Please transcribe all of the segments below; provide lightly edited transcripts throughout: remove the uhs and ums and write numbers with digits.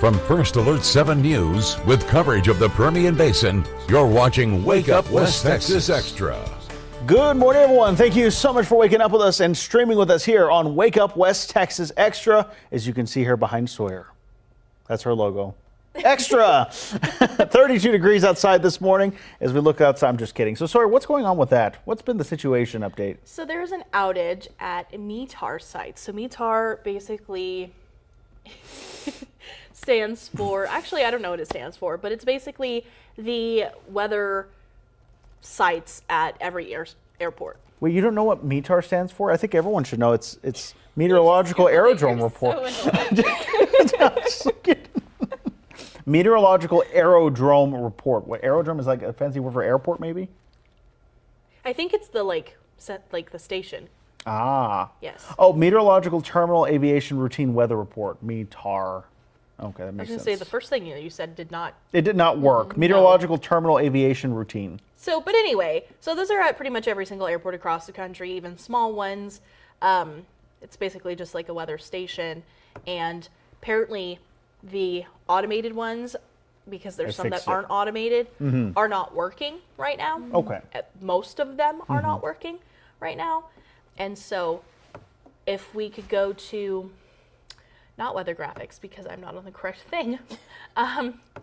From First Alert 7 News, with coverage of the Permian Basin, you're watching Wake Up West Texas Extra. Good morning, everyone. Thank you so much for waking up with us and streaming with us here on Wake Up West Texas Extra, as you can see here behind Sawyer. That's her logo. Extra! 32 degrees outside this morning as we look outside. I'm just kidding. So, Sawyer, what's going on with that? What's been the situation update? So there's an outage at METAR site. So METAR basically stands for, actually, I don't know what it stands for, but it's basically the weather sites at every airport. Well, you don't know what METAR stands for? I think everyone should know. It's Meteorological Aerodrome Report. So Meteorological Aerodrome Report. What, aerodrome is like a fancy word for airport, maybe? I think it's the the station. Ah. Yes. Oh, Meteorological Terminal Aviation Routine Weather Report. METAR. Okay, that makes sense. I was going to say the first thing you said did not. It did not work. Meteorological Terminal Aviation Routine. So, but anyway, so those are at pretty much every single airport across the country, even small ones. It's basically just like a weather station, and apparently the automated ones, because there's some that aren't automated, are not working right now. Okay. Most of them are not working right now. And so if we could go to, not weather graphics, because I'm not on the correct thing.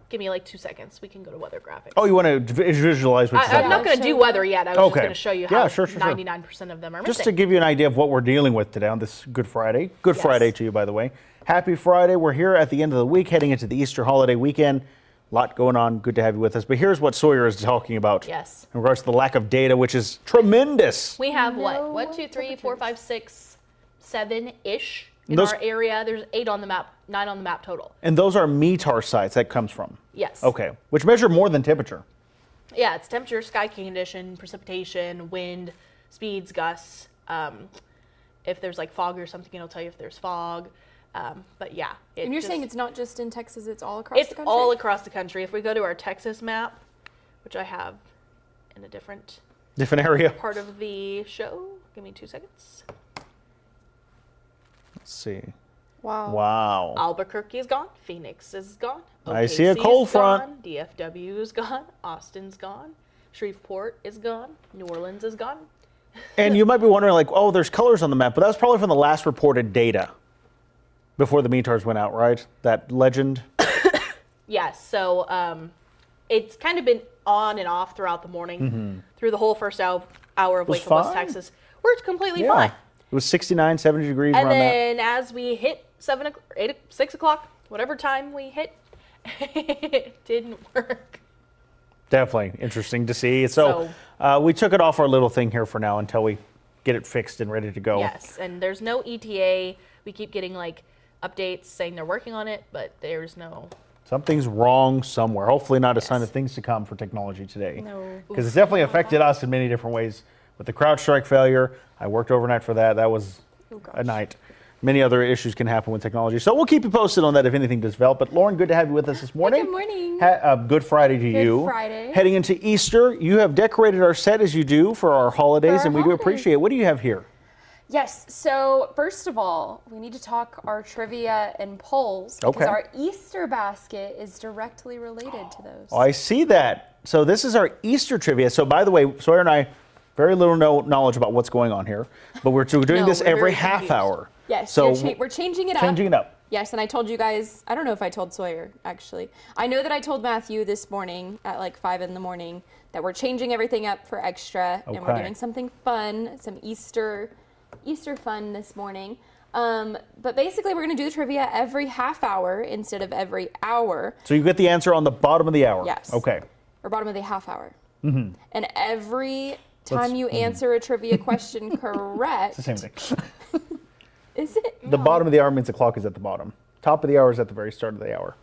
Give me like 2 seconds. We can go to weather graphics. Oh, you want to visualize what's I'm not going to do weather yet. I was just going to show you how sure. 99% of them are missing. Just to give you an idea of what we're dealing with today on this Good Friday. Good Friday to you, by the way. Happy Friday. We're here at the end of the week, heading into the Easter holiday weekend. A lot going on. Good to have you with us. But here's what Sawyer is talking about. Yes. In regards to the lack of data, which is tremendous. We have what? 1, 2, 3, 4, 5, 6, 7-ish in our area. There's 8 on the map, 9 on the map total. And those are METAR sites that comes from? Yes. Okay. Which measure more than temperature? Yeah, it's temperature, sky condition, precipitation, wind, speeds, gusts. If there's like fog or something, it'll tell you if there's fog. But yeah. And you're saying it's not just in Texas, it's all across the country? It's all across the country. If we go to our Texas map, which I have in a different area part of the show, give me 2 seconds. Let's see. Wow. Albuquerque is gone. Phoenix is gone. OKC I see a cold front. Gone. DFW is gone. Austin's gone. Shreveport is gone. New Orleans is gone. And you might be wondering, like, oh, there's colors on the map, but that's probably from the last reported data before the METARs went out, right? That legend? Yes. So it's kind of been on and off throughout the morning, through the whole first hour of Wake Up West Texas. We're completely fine. It was 69, 70 degrees and around that. And then as we hit 6 o'clock, whatever time we hit, it didn't work. Definitely interesting to see. So we took it off our little thing here for now until we get it fixed and ready to go. Yes, and there's no ETA. We keep getting like updates saying they're working on it, but there's no. Something's wrong somewhere. Hopefully not a sign of things to come for technology today. No. Because it's definitely affected us in many different ways. With the CrowdStrike failure, I worked overnight for that. That was a night. Many other issues can happen with technology. So we'll keep you posted on that if anything does develop. But Lauren, good to have you with us this morning. Good morning. Good Friday to you. Good Friday. Heading into Easter, you have decorated our set as you do for our holidays, and we do appreciate it. What do you have here? Yes, so first of all, we need to talk our trivia and polls because our Easter basket is directly related to those. Oh, I see that. So this is our Easter trivia. So by the way, Sawyer and I, very little knowledge about what's going on here, but we're doing this every half hour. Yes, so we're changing it up. Changing it up. Yes, and I told you guys, I don't know if I told Sawyer, actually. I know that I told Matthew this morning at like 5 in the morning that we're changing everything up for extra, and we're doing something fun, some Easter fun this morning. But basically, we're going to do the trivia every half hour instead of every hour. So you get the answer on the bottom of the hour. Yes. Okay. Or bottom of the half hour. And every time you answer a trivia question correct. It's the same thing. Is it? The bottom of the hour means the clock is at the bottom. Top of the hour is at the very start of the hour.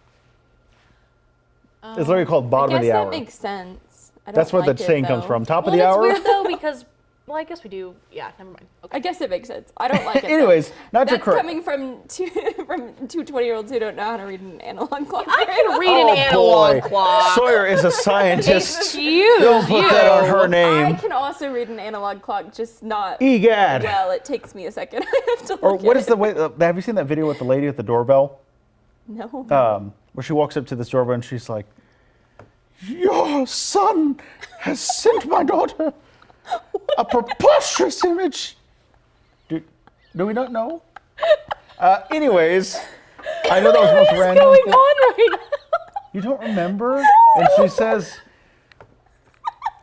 It's literally called bottom of the hour. I guess that makes sense. That's where the saying comes from. Top of the hour. It's weird though because, well, I guess we do. Yeah, never mind. Okay. I guess it makes sense. I don't like it. Anyways, not That's to correct. coming from two 20-year-olds who don't know how to read an analog clock. I can read an analog clock. Sawyer is a scientist. Excuse Don't put that on her name. I can also read an analog clock, just not Egad. well. It takes me a second. I have to Or look what at is the way? Have you seen that video with the lady at the doorbell? No. where she walks up to this doorbell and she's like, "Your son has sent my daughter a preposterous image." Do we not know? Anyways, I know that was most random. What's going on right now? You don't remember? And she says,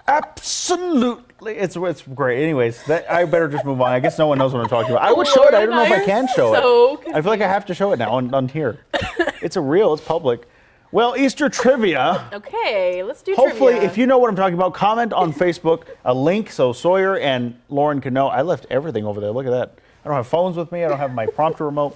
"Absolutely." It's great. Anyways, I better just move on. I guess no one knows what I'm talking about. I would show it. I don't know if I can show it. I feel like I have to show it now on here. It's it's public. Well, Easter trivia. Okay, let's do Hopefully, trivia. if you know what I'm talking about, comment on Facebook, a link so Sawyer and Lauren can know. I left everything over there. Look at that. I don't have phones with me. I don't have my prompter remote.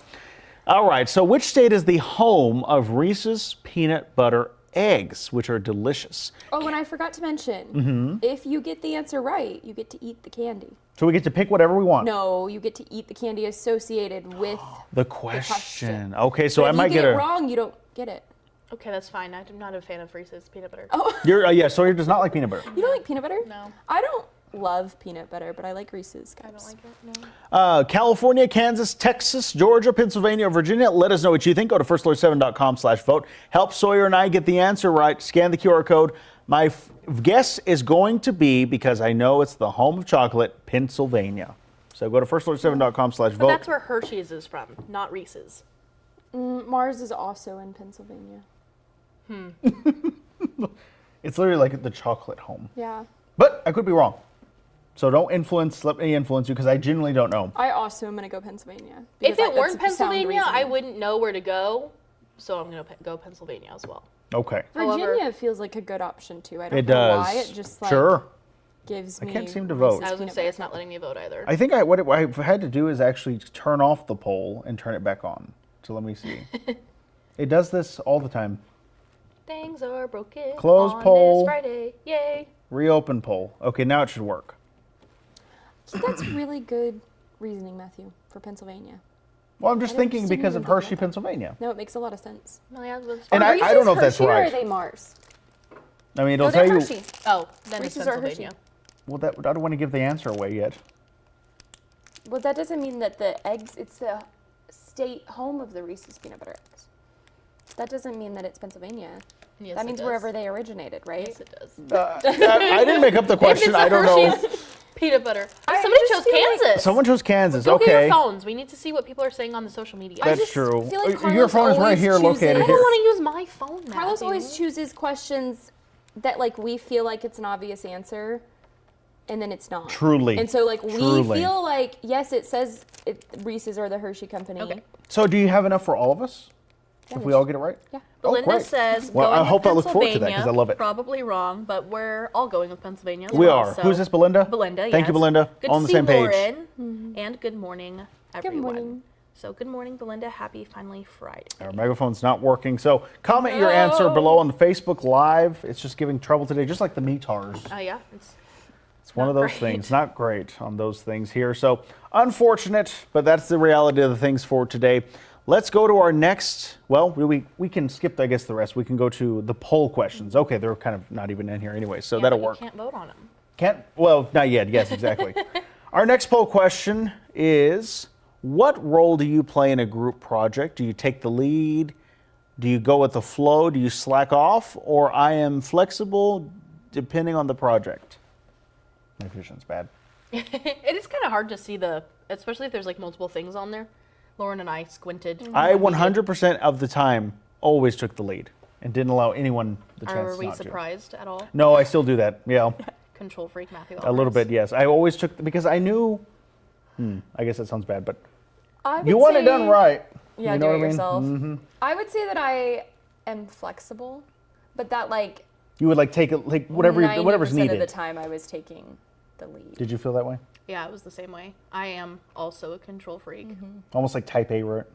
All right, so which state is the home of Reese's peanut butter eggs, which are delicious? Oh, and I forgot to mention, if you get the answer right, you get to eat the candy. So we get to pick whatever we want. No, you get to eat the candy associated with The question. Okay, so But I if might you get get it a. wrong, you don't get it. Okay, that's fine. I'm not a fan of Reese's peanut butter. Oh, Sawyer does not like peanut butter. you don't like peanut butter? No. I don't love peanut butter, but I like Reese's cups. I don't like it. No. California, Kansas, Texas, Georgia, Pennsylvania, Virginia. Let us know what you think. Go to firstfloor7.com/vote. Help Sawyer and I get the answer right. Scan the QR code. My guess is going to be, because I know it's the home of chocolate, Pennsylvania. So go to firstfloor7.com/vote. But that's where Hershey's is from, not Reese's. Mars is also in Pennsylvania. It's literally like the chocolate home. Yeah. But I could be wrong. So don't let me influence you, because I genuinely don't know. I also am going to go Pennsylvania. If because it weren't that's a sound Pennsylvania, I reasoning. wouldn't know where to go. So I'm going to go Pennsylvania as well. Okay. Virginia However- feels like a good option too. I don't It know does. why. It just like Sure. gives I me. can't seem to vote. I was going to say it's not letting me vote either. I think what I've had to do is actually turn off the poll and turn it back on. So let me see. It does this all the time. Things are broken Close on poll. this Friday. Yay. Reopen poll. Okay, now it should work. That's really good reasoning, Matthew, for Pennsylvania. Well, I'm just I thinking just because didn't of even think Hershey, about that. Pennsylvania. No, it makes a lot of sense. No, yeah, it was And fine. I don't know if that's Hershey, right. Or are they Mars? I mean, it'll No, tell they're you. Hershey. Oh, then it's Reese's or Hershey. Pennsylvania. Well, I don't want to give the answer away yet. Well, that doesn't mean that the eggs. It's the state home of the Reese's peanut butter eggs. That doesn't mean that it's Pennsylvania. Yes, that it means does. wherever they originated, right? Yes, it does. I didn't make up the If question. it's I a don't know. Hershey's peanut butter. I Somebody just chose feel like- Kansas. Someone chose Kansas. Go get Okay. your phones. We need to see what people are saying on the social media. That's just true. feel like Your Carlos phone is right always here, chooses- located I here. don't want to use my phone now. Carlos always chooses questions that like we feel like it's an obvious answer, and then it's not. Truly. And so like we Truly. feel like yes, it says Reese's or the Hershey Company. Okay. So do you have enough for all of us? Yeah, If we all get it right? Yeah. Belinda great. says Well, going I hope I with look forward to that, 'cause I Pennsylvania. love it. Probably wrong, but we're all going with Pennsylvania as We well, are. so- Who's this, Belinda? Belinda, Thank you, yes. Belinda. Good On to the see same page. Lauren, and good morning, everyone. Good morning. So good morning, Belinda. Happy finally Friday. Our megaphone's not working. So comment your answer below on the Facebook Live. It's just giving trouble today, just like the METARs. Oh yeah, It's one of not those great. things. Not great on those things here. So unfortunate, but that's the reality of the things for today. Let's go to our next. Well, we can skip, I guess, the rest. We can go to the poll questions. Okay, they're kind of not even in here anyway, so yeah, that'll but you work. can't vote on them. Can't? Well, not yet. Yes, exactly. Our next poll question is, what role do you play in a group project? Do you take the lead? Do you go with the flow? Do you slack off? Or I am flexible depending on the project? My vision's bad. It is kind of hard to see especially if there's like multiple things on there. Lauren and I squinted. I when we did. 100% of the time always took the lead and didn't allow anyone the chance Are to we not surprised at all? No, I still do that. Yeah, Control freak Matthew. a little bit, yes. I always took, because I knew, I guess that sounds bad, but I would you want it say- done right. Yeah, you do know it what I mean? yourself. Mm-hmm. I would say that I am flexible, but that like You would like take it, like whatever's 90% needed. of the time I was taking the lead. Did you feel that way? Yeah, it was the same way. I am also a control freak. Almost like type A route.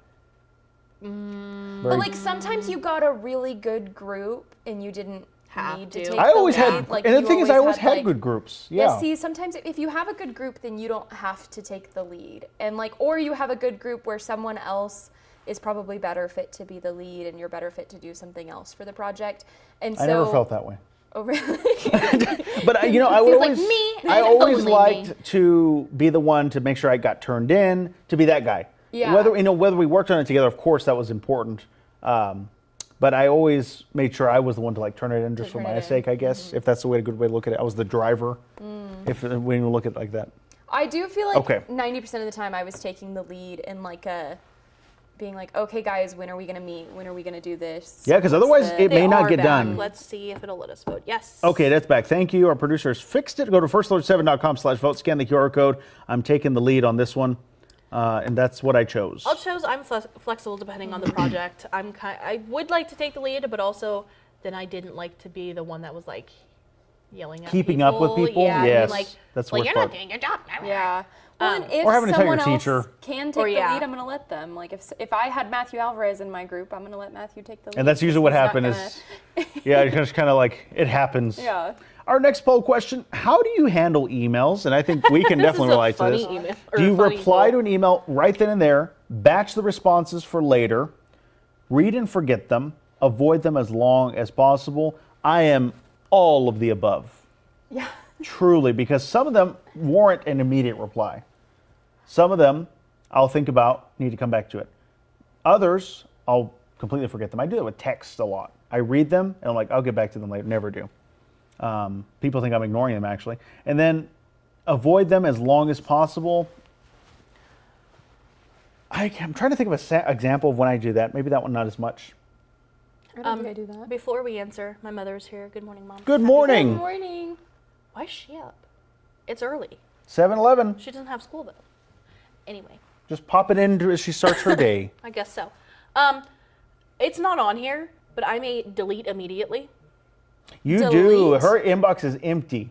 But like sometimes you got a really good group and you didn't Have need to to. take I the always lead. had, Like, and the you thing is, I always had like- good groups. Yeah. Yeah. See, sometimes if you have a good group, then you don't have to take the lead, and like, or you have a good group where someone else is probably better fit to be the lead, and you're better fit to do something else for the project. And so I never felt that way. Oh really? But I would Feels like always, me I and always only liked me. to be the one to make sure I got turned in, to be that guy. Yeah. Whether we worked on it together, of course, that was important. But I always made sure I was the one to like turn it in just for turn my it in. sake, I guess, if that's a good way to look at it. I was the driver, if when you look at it like that. I do feel like Okay. 90% of the time I was taking the lead in like being like, okay, guys, when are we going to meet? When are we going to do this? Yeah, because What's otherwise the- it may They not are get back. done. Let's see if it'll let us vote. Yes. Okay, that's back. Thank you. Our producers fixed it. Go to firstalert7.com/vote. Scan the QR code. I'm taking the lead on this one, and that's what I chose. I'm flexible depending on the project. I would like to take the lead, but also then I didn't like to be the one that was like yelling at Keeping up with people? Yeah, I mean, Yes, like, that's the like worst you're part. not doing your job. Yeah. Well, and if Or having to tell your someone else teacher. can take Or, the yeah. lead, I'm going to let them. Like if I had Matthew Alvarez in my group, I'm going to let Matthew take the lead. And that's usually what He's not happened gonna- is, yeah, it's just kind of like it happens. Yeah. Our next poll question: how do you handle emails? And I think we can definitely This is a relate to funny this. email, or Do you funny reply to poll. an email right then and there, batch the responses for later, read and forget them, avoid them as long as possible? I am all of the above. Yeah. Truly, because some of them warrant an immediate reply. Some of them I'll think about, need to come back to it. Others, I'll completely forget them. I do that with text a lot. I read them and I'm like, I'll get back to them later. Never do. People think I'm ignoring them actually. And then avoid them as long as possible. I'm trying to think of an example of when I do that. Maybe that one not as much. I don't think I do that. Before we answer, my mother's here. Good morning, Mom. Good Good morning. morning. Why is she up? It's early. 7-Eleven. She doesn't have school though. Anyway, Just pop it in as she starts her day. I guess so. It's not on here, but I may delete immediately. You do. Delete. Her inbox is empty.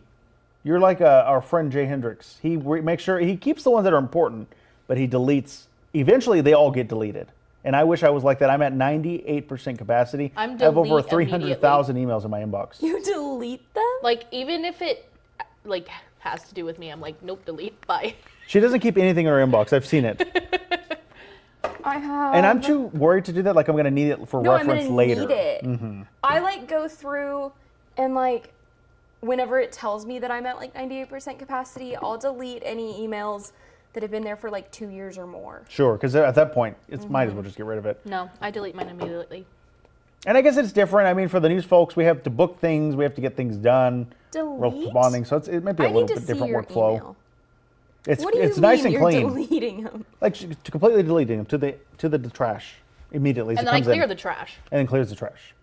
You're like our friend Jay Hendricks. He makes sure he keeps the ones that are important, but he deletes. Eventually, they all get deleted. And I wish I was like that. I'm at 98% capacity. I'm I have over delete 300,000 emails in my inbox. You delete them? Like even if it like has to do with me, I'm like, nope, delete, bye. She doesn't keep anything in her inbox. I've seen it. I have. And I'm too worried to do that. Like I'm going to need it for No, I'm reference gonna later. need it. I like go through and like whenever it tells me that I'm at like 98% capacity, I'll delete any emails that have been there for like 2 years or more. Sure, because at that point, it's might as well just get rid of it. No, I delete mine immediately. And I guess it's different. I mean, for the news folks, we have to book things. We have to get things done. Delete? Responding. So it might be a I little need to bit see different your workflow. email. It's What do you it's mean nice and you're clean. deleting them? Like to completely deleting them to the trash immediately. as And it then I comes clear in, the trash. and then clears the trash.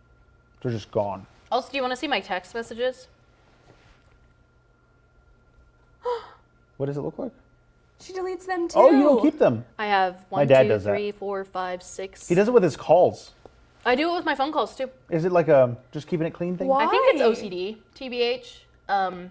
They're just gone. Also, do you want to see my text messages? What does it look like? She deletes them too. Oh, you don't keep them. I have My 1, dad 2, does that. 3, 4, 5, 6. He does it with his calls. I do it with my phone calls too. Is it like a just keeping it clean thing? Why? I think it's OCD, TBH.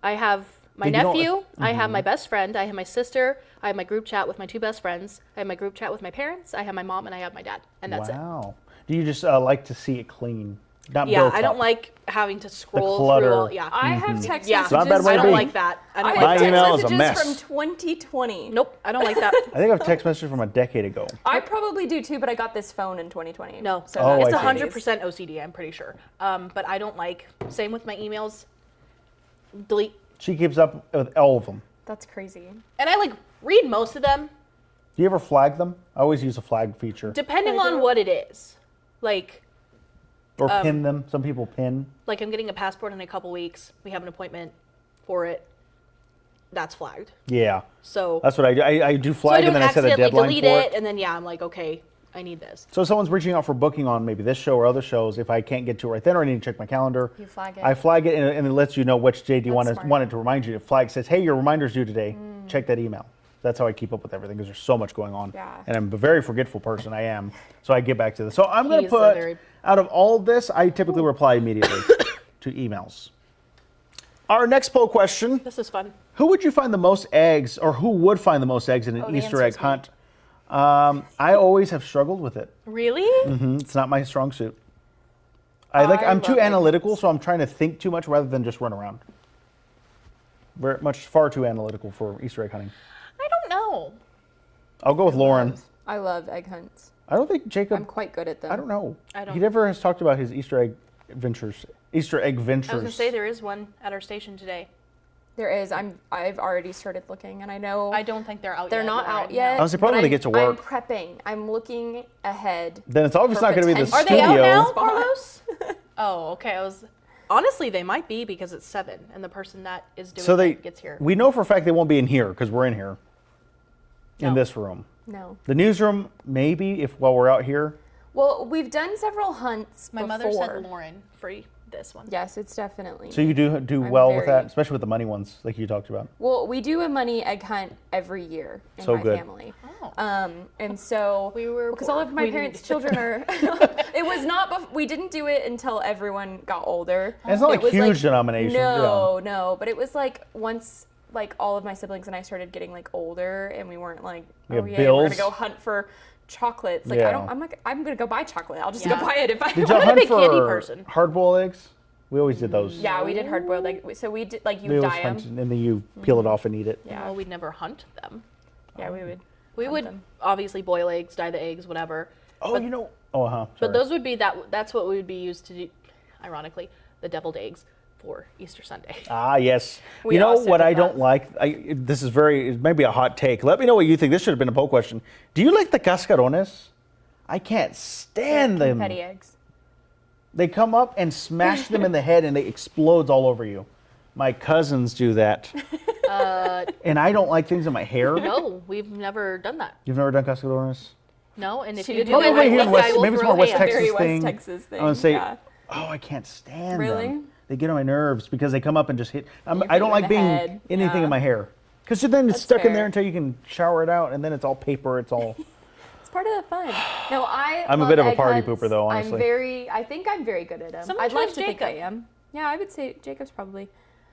I have my Did you don't- nephew, I have my best friend, I have my sister, I have my group chat with my 2 best friends, I have my group chat with my parents, I have my mom, and I have my dad, and that's it. Wow. Do you just like to see it clean? Not Yeah, built I don't up? like having to scroll clutter. through all. Yeah, I have text yeah. messages. Not bad way I to don't be. like that. I don't I like My have that. text email is a messages mess. from 2020. Nope, I don't like that. I think I have text messages from a decade ago. I probably do too, but I got this phone in 2020. No, so Oh, it's I see. 100% OCD. I'm pretty sure. But I don't like. Same with my emails. Delete. She keeps up with all of them. That's crazy. And I like read most of them, Do you ever flag them? I always use a flag feature. depending I on do. what it is. Or pin them. Some people pin. Like I'm getting a passport in a couple weeks. We have an appointment for it. That's flagged. Yeah. So That's what I do. I do so I flag don't and then I set a accidentally deadline delete for it, it. and then yeah, I'm like, okay, I need this. So if someone's reaching out for booking on maybe this show or other shows, if I can't get to it right then or I need to check my calendar, You flag it. I flag it and it lets you know which day do you That's want it smart. to remind you. If flag says, hey, your reminder's due today, check that email. That's how I keep up with everything because there's so much going on. Yeah. And I'm a very forgetful person, I am. So I get back to this. So I'm going to He's a put, very- out of all this, I typically reply immediately to emails. Our next poll question. This is fun. Who would you find the most eggs, or who would find the most eggs in an Oh, the Easter egg answer's me. hunt? I always have struggled with it. Really? It's not my strong suit. I'm too love egg analytical, so I'm trying to think too much rather than just run around. Far too analytical for Easter egg hunting. I don't know. I'll go with Lauren. I love egg hunts. I don't think Jacob. I'm quite good at them. I don't know. I don't- He never has talked about his Easter egg ventures. Easter egg I was ventures. gonna say there is one at our station today. There is. I've already started looking, and I know I don't think they're out yet. they're not out Lauren, yet. I was probably but when they get to work. I'm prepping. I'm looking ahead. Then it's obviously not going to be the Are studio. Are they out now, Spot. Carlos? Oh, okay. Honestly, they might be because it's 7 and the person that is doing So it gets here. we know for a fact they won't be in here because we're in here, in No. this room. No. The newsroom, maybe while we're out here. Well, we've done several hunts My before. mother said Lauren free this one. Yes, it's definitely. So you do well with very- that, especially with the money ones, like you talked about. Well, we do a money egg hunt every year in So my good. family. Oh. And so We were because poor. all of my We didn't parents' do children are. It was not. We didn't do it until everyone got older. And it's not like It was huge denomination. No, but it was like once like all of my siblings and I started getting like older, and we weren't like, We oh have yeah, we're bills. gonna go hunt for chocolates. Like Yeah. I'm gonna go buy chocolate. I'll just Yeah. go buy it if I. Did y'all I'm a hunt big candy for person. hard-boiled eggs? We always did those. Yeah, we did hard boiled egg. So we did like We you always dye hunt, them. and then you peel it off and eat it. Yeah. Well, we'd never hunt them. Yeah, we would. We hunt would them. obviously boil eggs, dye the eggs, whatever. Oh, you know. Oh, huh. But those would be that's what we would be used to do, ironically, the deviled eggs for Easter Sunday. Ah, yes. We You know also what did I don't that. like? This is it may be a hot take. Let me know what you think. This should have been a poll question. Do you like the cascarones? I can't stand them. Confetti eggs. They come up and smash them in the head and they explodes all over you. My cousins do that. And I don't like things in my hair. No, we've never done that. You've never done cascarones? No, and if She you did do do it, it Probably I here in think I West, will maybe it's throw more West hands. Texas Very West thing. Texas thing, I'm gonna say, yeah. oh, I can't stand Really? them. They get on my nerves because they come up and just hit. I hit don't you in like the being head. anything Yeah. in my hair. Because then it's That's stuck in fair. there until you can shower it out, and then it's all paper. It's all. It's part of the fun. No, I'm a love bit of a egg party hunts. pooper, though, honestly. I think I'm very good at them. Someone I'd like chose to think I Jacob. am. Yeah, I would say Jacob's probably.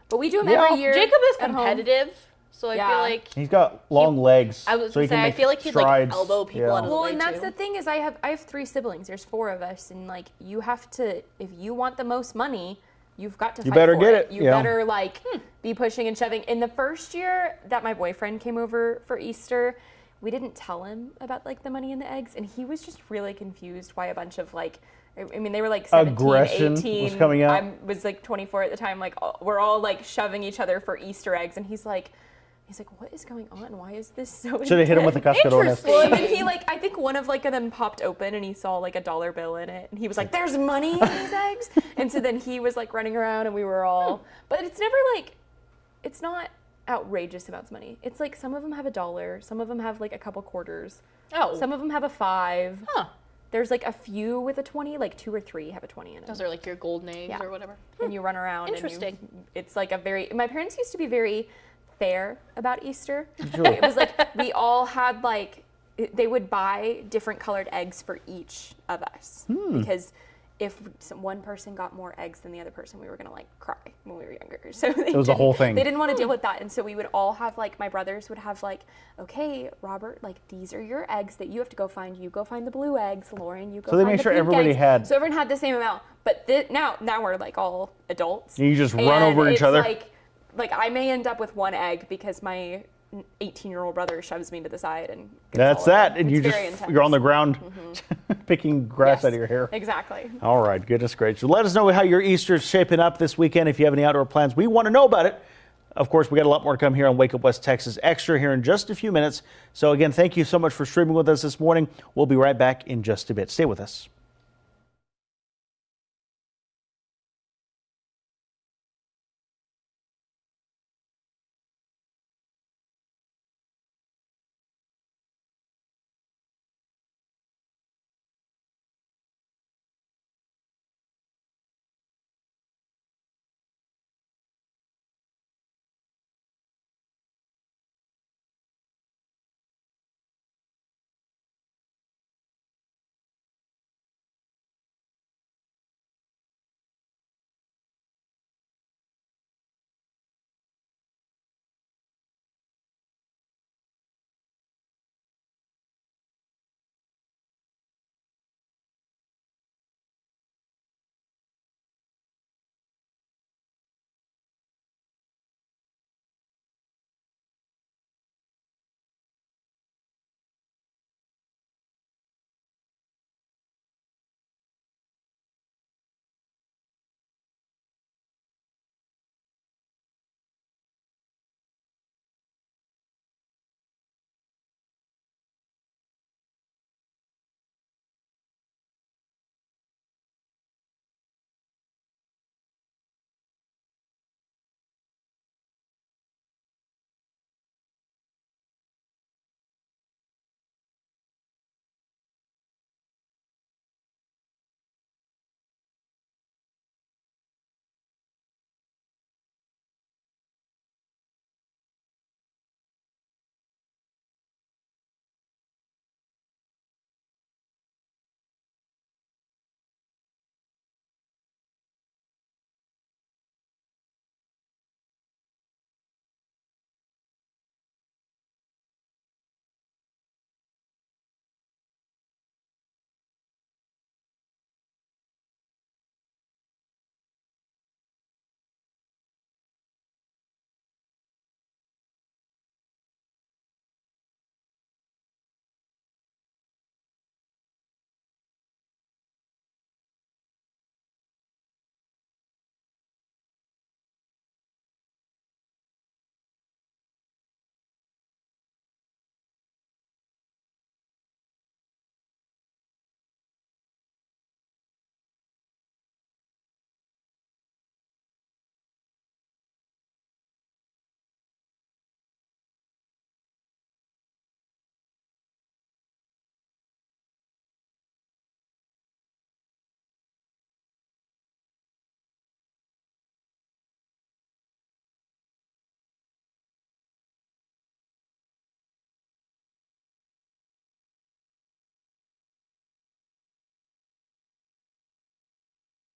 But we do them Yeah. every year. Jacob is at home. competitive, so I Yeah. feel like He's got long legs. I was so he gonna can say I make feel like he'd strides. like elbow people out of the Well, way and that's too. the thing is I have 3 siblings. There's 4 of us, and like you have to, if you want the most money, you've got to. You fight better for get it, You yeah. better like be pushing and shoving. In the first year that my boyfriend came over for Easter, we didn't tell him about like the money in the eggs, and he was just really confused why a bunch of like. I mean, they were like 17, Aggression was 18. coming out. I was like 24 at the time. Like we're all like shoving each other for Easter eggs, and he's like, what is going on? Why is this so? Should have hit him with the cascarones. Interesting. Well, and then he like, I think one of like them popped open and he saw like a dollar bill in it, and he was like, "There's money in these eggs," and so then he was like running around, and we were all. But it's never like, it's not outrageous amounts of money. It's like some of them have $1, some of them have like a couple quarters, Oh, some of them have a 5. huh. There's like a few with a 20, like 2 or 3 have a 20 in it. Those are like your golden eggs Yeah. or whatever. And you run around. Interesting. And it's like a very. My parents used to be very fair about Easter. It was like we all had like they would buy different colored eggs for each of us because if one person got more eggs than the other person, we were gonna like cry when we were younger. So it was a whole thing. They didn't want to deal with that, and so we would all have like my brothers would have like, okay, Robert, like these are your eggs that you have to go find. You go find the blue eggs, Lauren. You go. So they find made the sure pink everybody eggs. had- So everyone had the same amount, but now we're like all adults. You just run And over each it's other. Like I may end up with 1 egg because my 18-year-old brother shoves me to the side and gets That's all of that, it. and It's you very just intense. you're on the ground picking grass Yes, out of your hair. Exactly. All right, goodness gracious. Let us know how your Easter's shaping up this weekend. If you have any outdoor plans, we want to know about it. Of course, we got a lot more to come here on Wake Up West Texas Extra here in just a few minutes. So again, thank you so much for streaming with us this morning. We'll be right back in just a bit. Stay with us.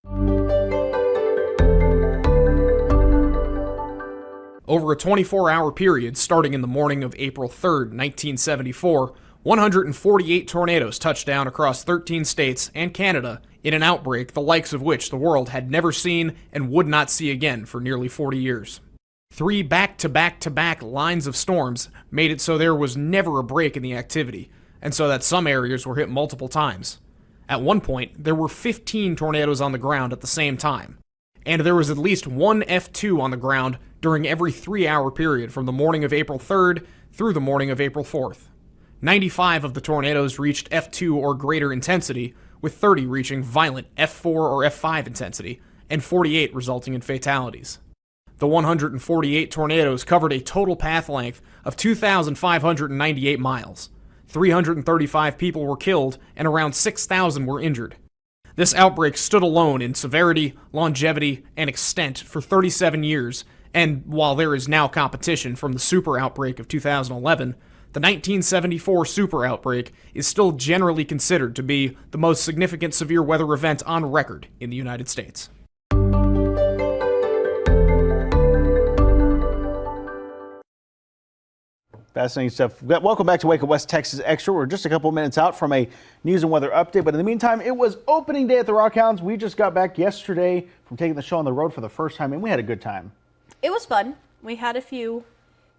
Over a 24-hour period starting in the morning of April 3rd, 1974, 148 tornadoes touched down across 13 states and Canada in an outbreak the likes of which the world had never seen and would not see again for nearly 40 years. 3 back-to-back-to-back lines of storms made it so there was never a break in the activity, and so that some areas were hit multiple times. At one point, there were 15 tornadoes on the ground at the same time, and there was at least one F2 on the ground during every 3-hour period from the morning of April 3rd through the morning of April 4th. 95 of the tornadoes reached F2 or greater intensity, with 30 reaching violent F4 or F5 intensity, and 48 resulting in fatalities. The 148 tornadoes covered a total path length of 2,598 miles. 335 people were killed and around 6,000 were injured. This outbreak stood alone in severity, longevity, and extent for 37 years, and while there is now competition from the super outbreak of 2011, the 1974 super outbreak is still generally considered to be the most significant severe weather event on record in the United States. Fascinating stuff. Welcome back to Wake Up West Texas Extra. We're just a couple minutes out from a news and weather update, but in the meantime, it was opening day at the Rockhounds. We just got back yesterday from taking the show on the road for the first time, and we had a good time. It was fun. We had a few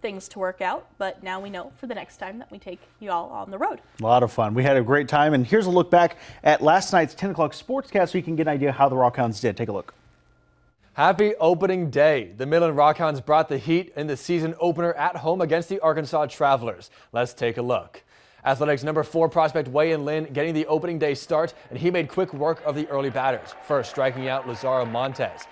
things to work out, but now we know for the next time that we take you all on the road. A lot of fun. We had a great time, and here's a look back at last night's 10 o'clock sportscast so you can get an idea how the Rockhounds did. Take a look. Happy opening day. The Midland Rockhounds brought the heat in the season opener at home against the Arkansas Travelers. Let's take a look. Athletics number 4 prospect Wayan Lynn getting the opening day start, and he made quick work of the early batters, first striking out Lazaro Montez.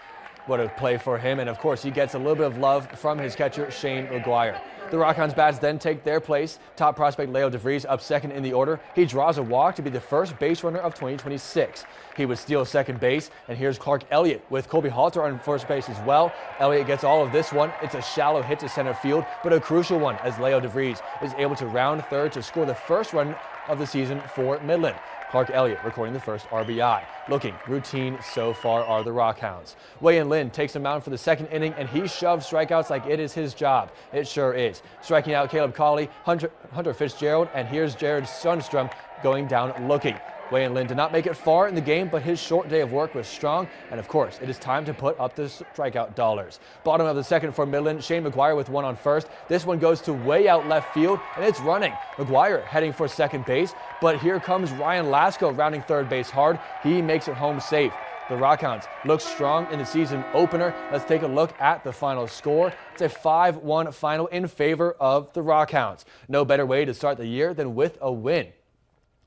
What a play for him, and of course he gets a little bit of love from his catcher Shane McGuire. The Rockhounds bats then take their place. Top prospect Leo DeVries up second in the order. He draws a walk to be the first base runner of 2026. He would steal second base, and here's Clark Elliott with Colby Halter on first base as well. Elliott gets all of this one. It's a shallow hit to center field, but a crucial one as Leo DeVries is able to round third to score the first run of the season for Midland. Clark Elliott recording the first RBI. Looking routine so far are the Rockhounds. Wayan Lynn takes him out for the second inning, and he shoves strikeouts like it is his job. It sure is. Striking out Caleb Colley, Hunter Fitzgerald, and here's Jared Sundstrom going down looking. Wayan Lynn did not make it far in the game, but his short day of work was strong, and of course, it is time to put up the strikeout dollars. Bottom of the second for Midland, Shane McGuire with one on first. This one goes to way out left field, and it's running. McGuire heading for second base, but here comes Ryan Lasko rounding third base hard. He makes it home safe. The Rockhounds look strong in the season opener. Let's take a look at the final score. It's a 5-1 final in favor of the Rockhounds. No better way to start the year than with a win.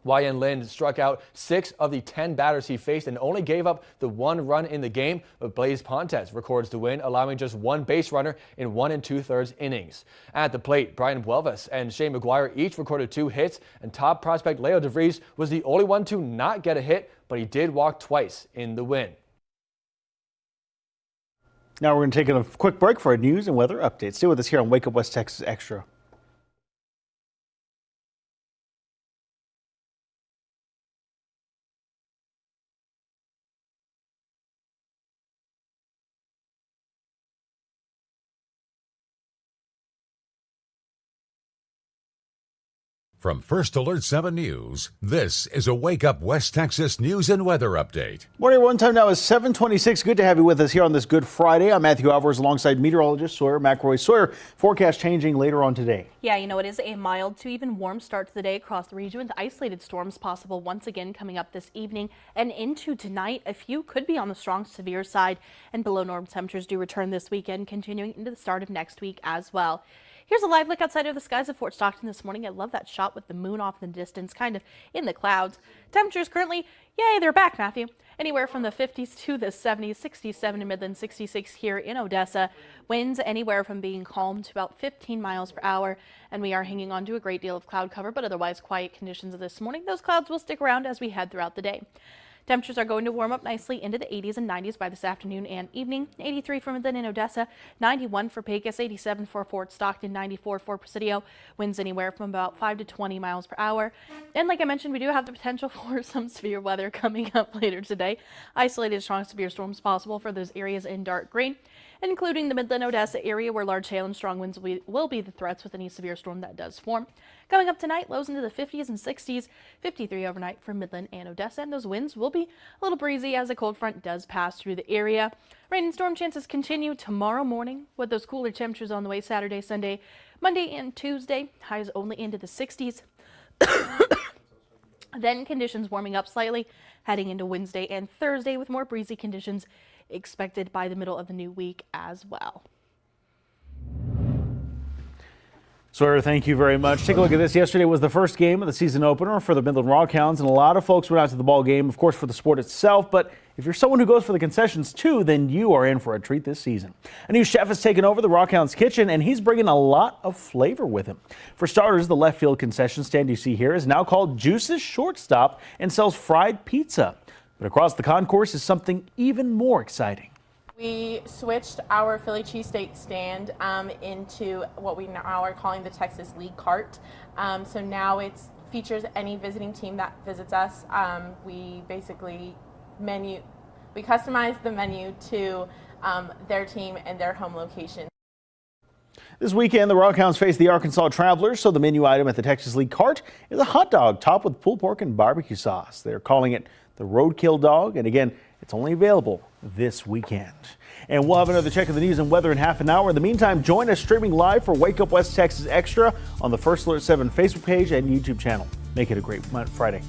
Wayan Lynn struck out 6 of the 10 batters he faced and only gave up the 1 run in the game, but Blaze Pontes records the win, allowing just 1 base runner in 1 2/3 innings. At the plate, Brian Buelvas and Shane McGuire each recorded 2 hits, and top prospect Leo DeVries was the only one to not get a hit, but he did walk twice in the win. Now we're going to take a quick break for a news and weather update. Stay with us here on Wake Up West Texas Extra. From First Alert 7 News, this is a Wake Up West Texas news and weather update. Morning, everyone. Time now is 7:26. Good to have you with us here on this Good Friday. I'm Matthew Alvarez alongside meteorologist Sawyer McElroy. Sawyer, forecast changing later on today. Yeah, you know, it is a mild to even warm start to the day across the region with isolated storms possible once again coming up this evening and into tonight. A few could be on the strong severe side, and below normal temperatures do return this weekend, continuing into the start of next week as well. Here's a live look outside of the skies of Fort Stockton this morning. I love that shot with the moon off in the distance, kind of in the clouds. Temperatures currently, yay, they're back, Matthew. Anywhere from the 50s to the 70s, 67 in Midland, 66 here in Odessa. Winds anywhere from being calm to about 15 miles per hour. And we are hanging on to a great deal of cloud cover, but otherwise quiet conditions this morning. Those clouds will stick around as we head throughout the day. Temperatures are going to warm up nicely into the 80s and 90s by this afternoon and evening. 83 for Midland and Odessa, 91 for Pecos, 87 for Fort Stockton, 94 for Presidio. Winds anywhere from about 5 to 20 miles per hour. And like I mentioned, we do have the potential for some severe weather coming up later today. Isolated strong severe storms possible for those areas in dark green, including the Midland Odessa area where large hail and strong winds will be the threats with any severe storm that does form. Coming up tonight, lows into the 50s and 60s, 53 overnight for Midland and Odessa, and those winds will be a little breezy as a cold front does pass through the area. Rain and storm chances continue tomorrow morning with those cooler temperatures on the way Saturday, Sunday, Monday, and Tuesday. Highs only into the 60s. Then conditions warming up slightly heading into Wednesday and Thursday with more breezy conditions expected by the middle of the new week as well. Sawyer, thank you very much. Take a look at this. Yesterday was the first game of the season opener for the Midland Rockhounds, and a lot of folks went out to the ball game, of course, for the sport itself. But if you're someone who goes for the concessions too, then you are in for a treat this season. A new chef has taken over the Rockhounds kitchen, and he's bringing a lot of flavor with him. For starters, the left field concession stand you see here is now called Juice's Shortstop and sells fried pizza. But across the concourse is something even more exciting. We switched our Philly cheesesteak stand into what we now are calling the Texas League Cart. So now it features any visiting team that visits us. We basically customize the menu to their team and their home location. This weekend, the Rockhounds face the Arkansas Travelers, so the menu item at the Texas League Cart is a hot dog topped with pulled pork and barbecue sauce. They're calling it the Roadkill Dog, and again, it's only available this weekend. And we'll have another check of the news and weather in half an hour. In the meantime, join us streaming live for Wake Up West Texas Extra on the First Alert 7 Facebook page and YouTube channel. Make it a great Friday.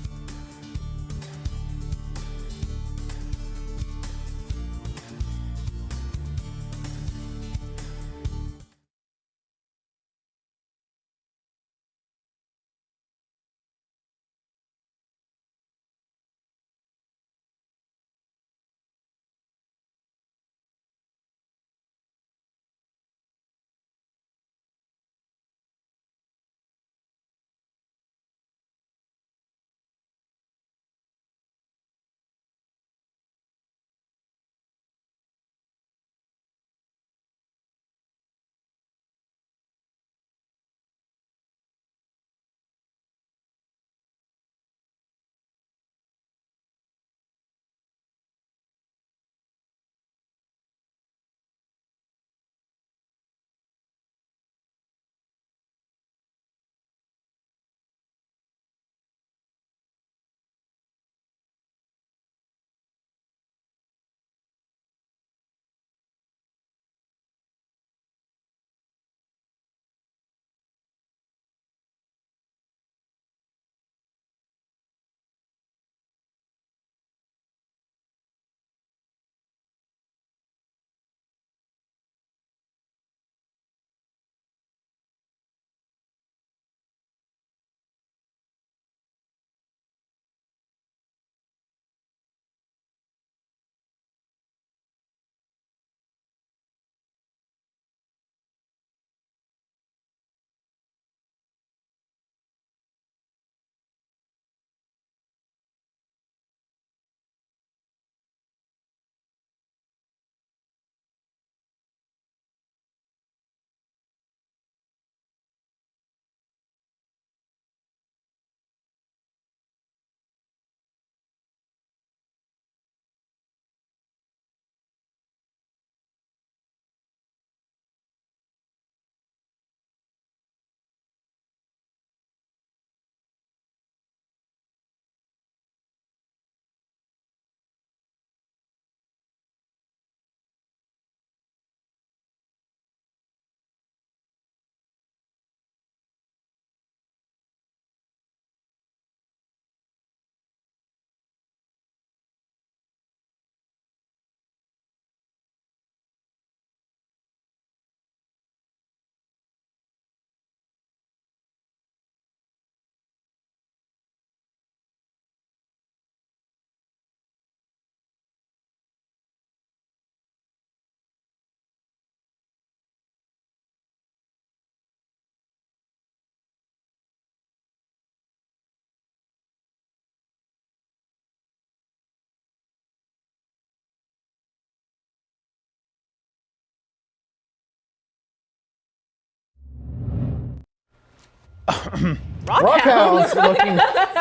Rockhounds looking.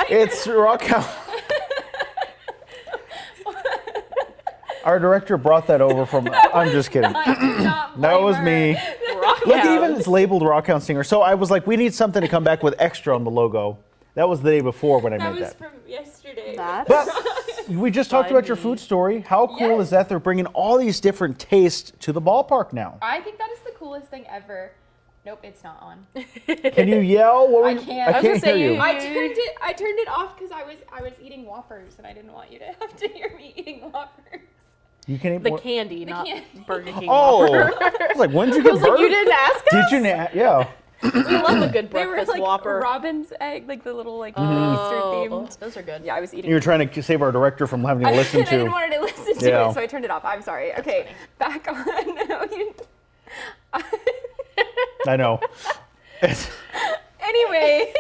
It's Rockhound. Our director brought that over from. I'm just kidding. That was me. Look, even it's labeled Rockhound Singer. So I was like, we need something to come back with extra on the logo. That was the day before when I made that. That was from yesterday. But we just talked about your food story. How cool is that? They're bringing all these different tastes to the ballpark now. I think that is the coolest thing ever. Nope, it's not on. Can you yell? I can't. I can't hear you. I turned it off because I was eating Whoppers and I didn't want you to have to hear me eating Whoppers. You can eat The candy, not Burger King. Oh, Whopper. I was like, when did you get burgers? You didn't ask us? Did you? Yeah. We love a good They were breakfast like Whopper. robin's egg, like the little Easter Oh, themed. those are good. Yeah, I was eating. You were trying to save our director from having to listen I to. didn't want her to listen to Yeah. it, so I turned it off. I'm sorry. Okay, back on. I know. Anyway,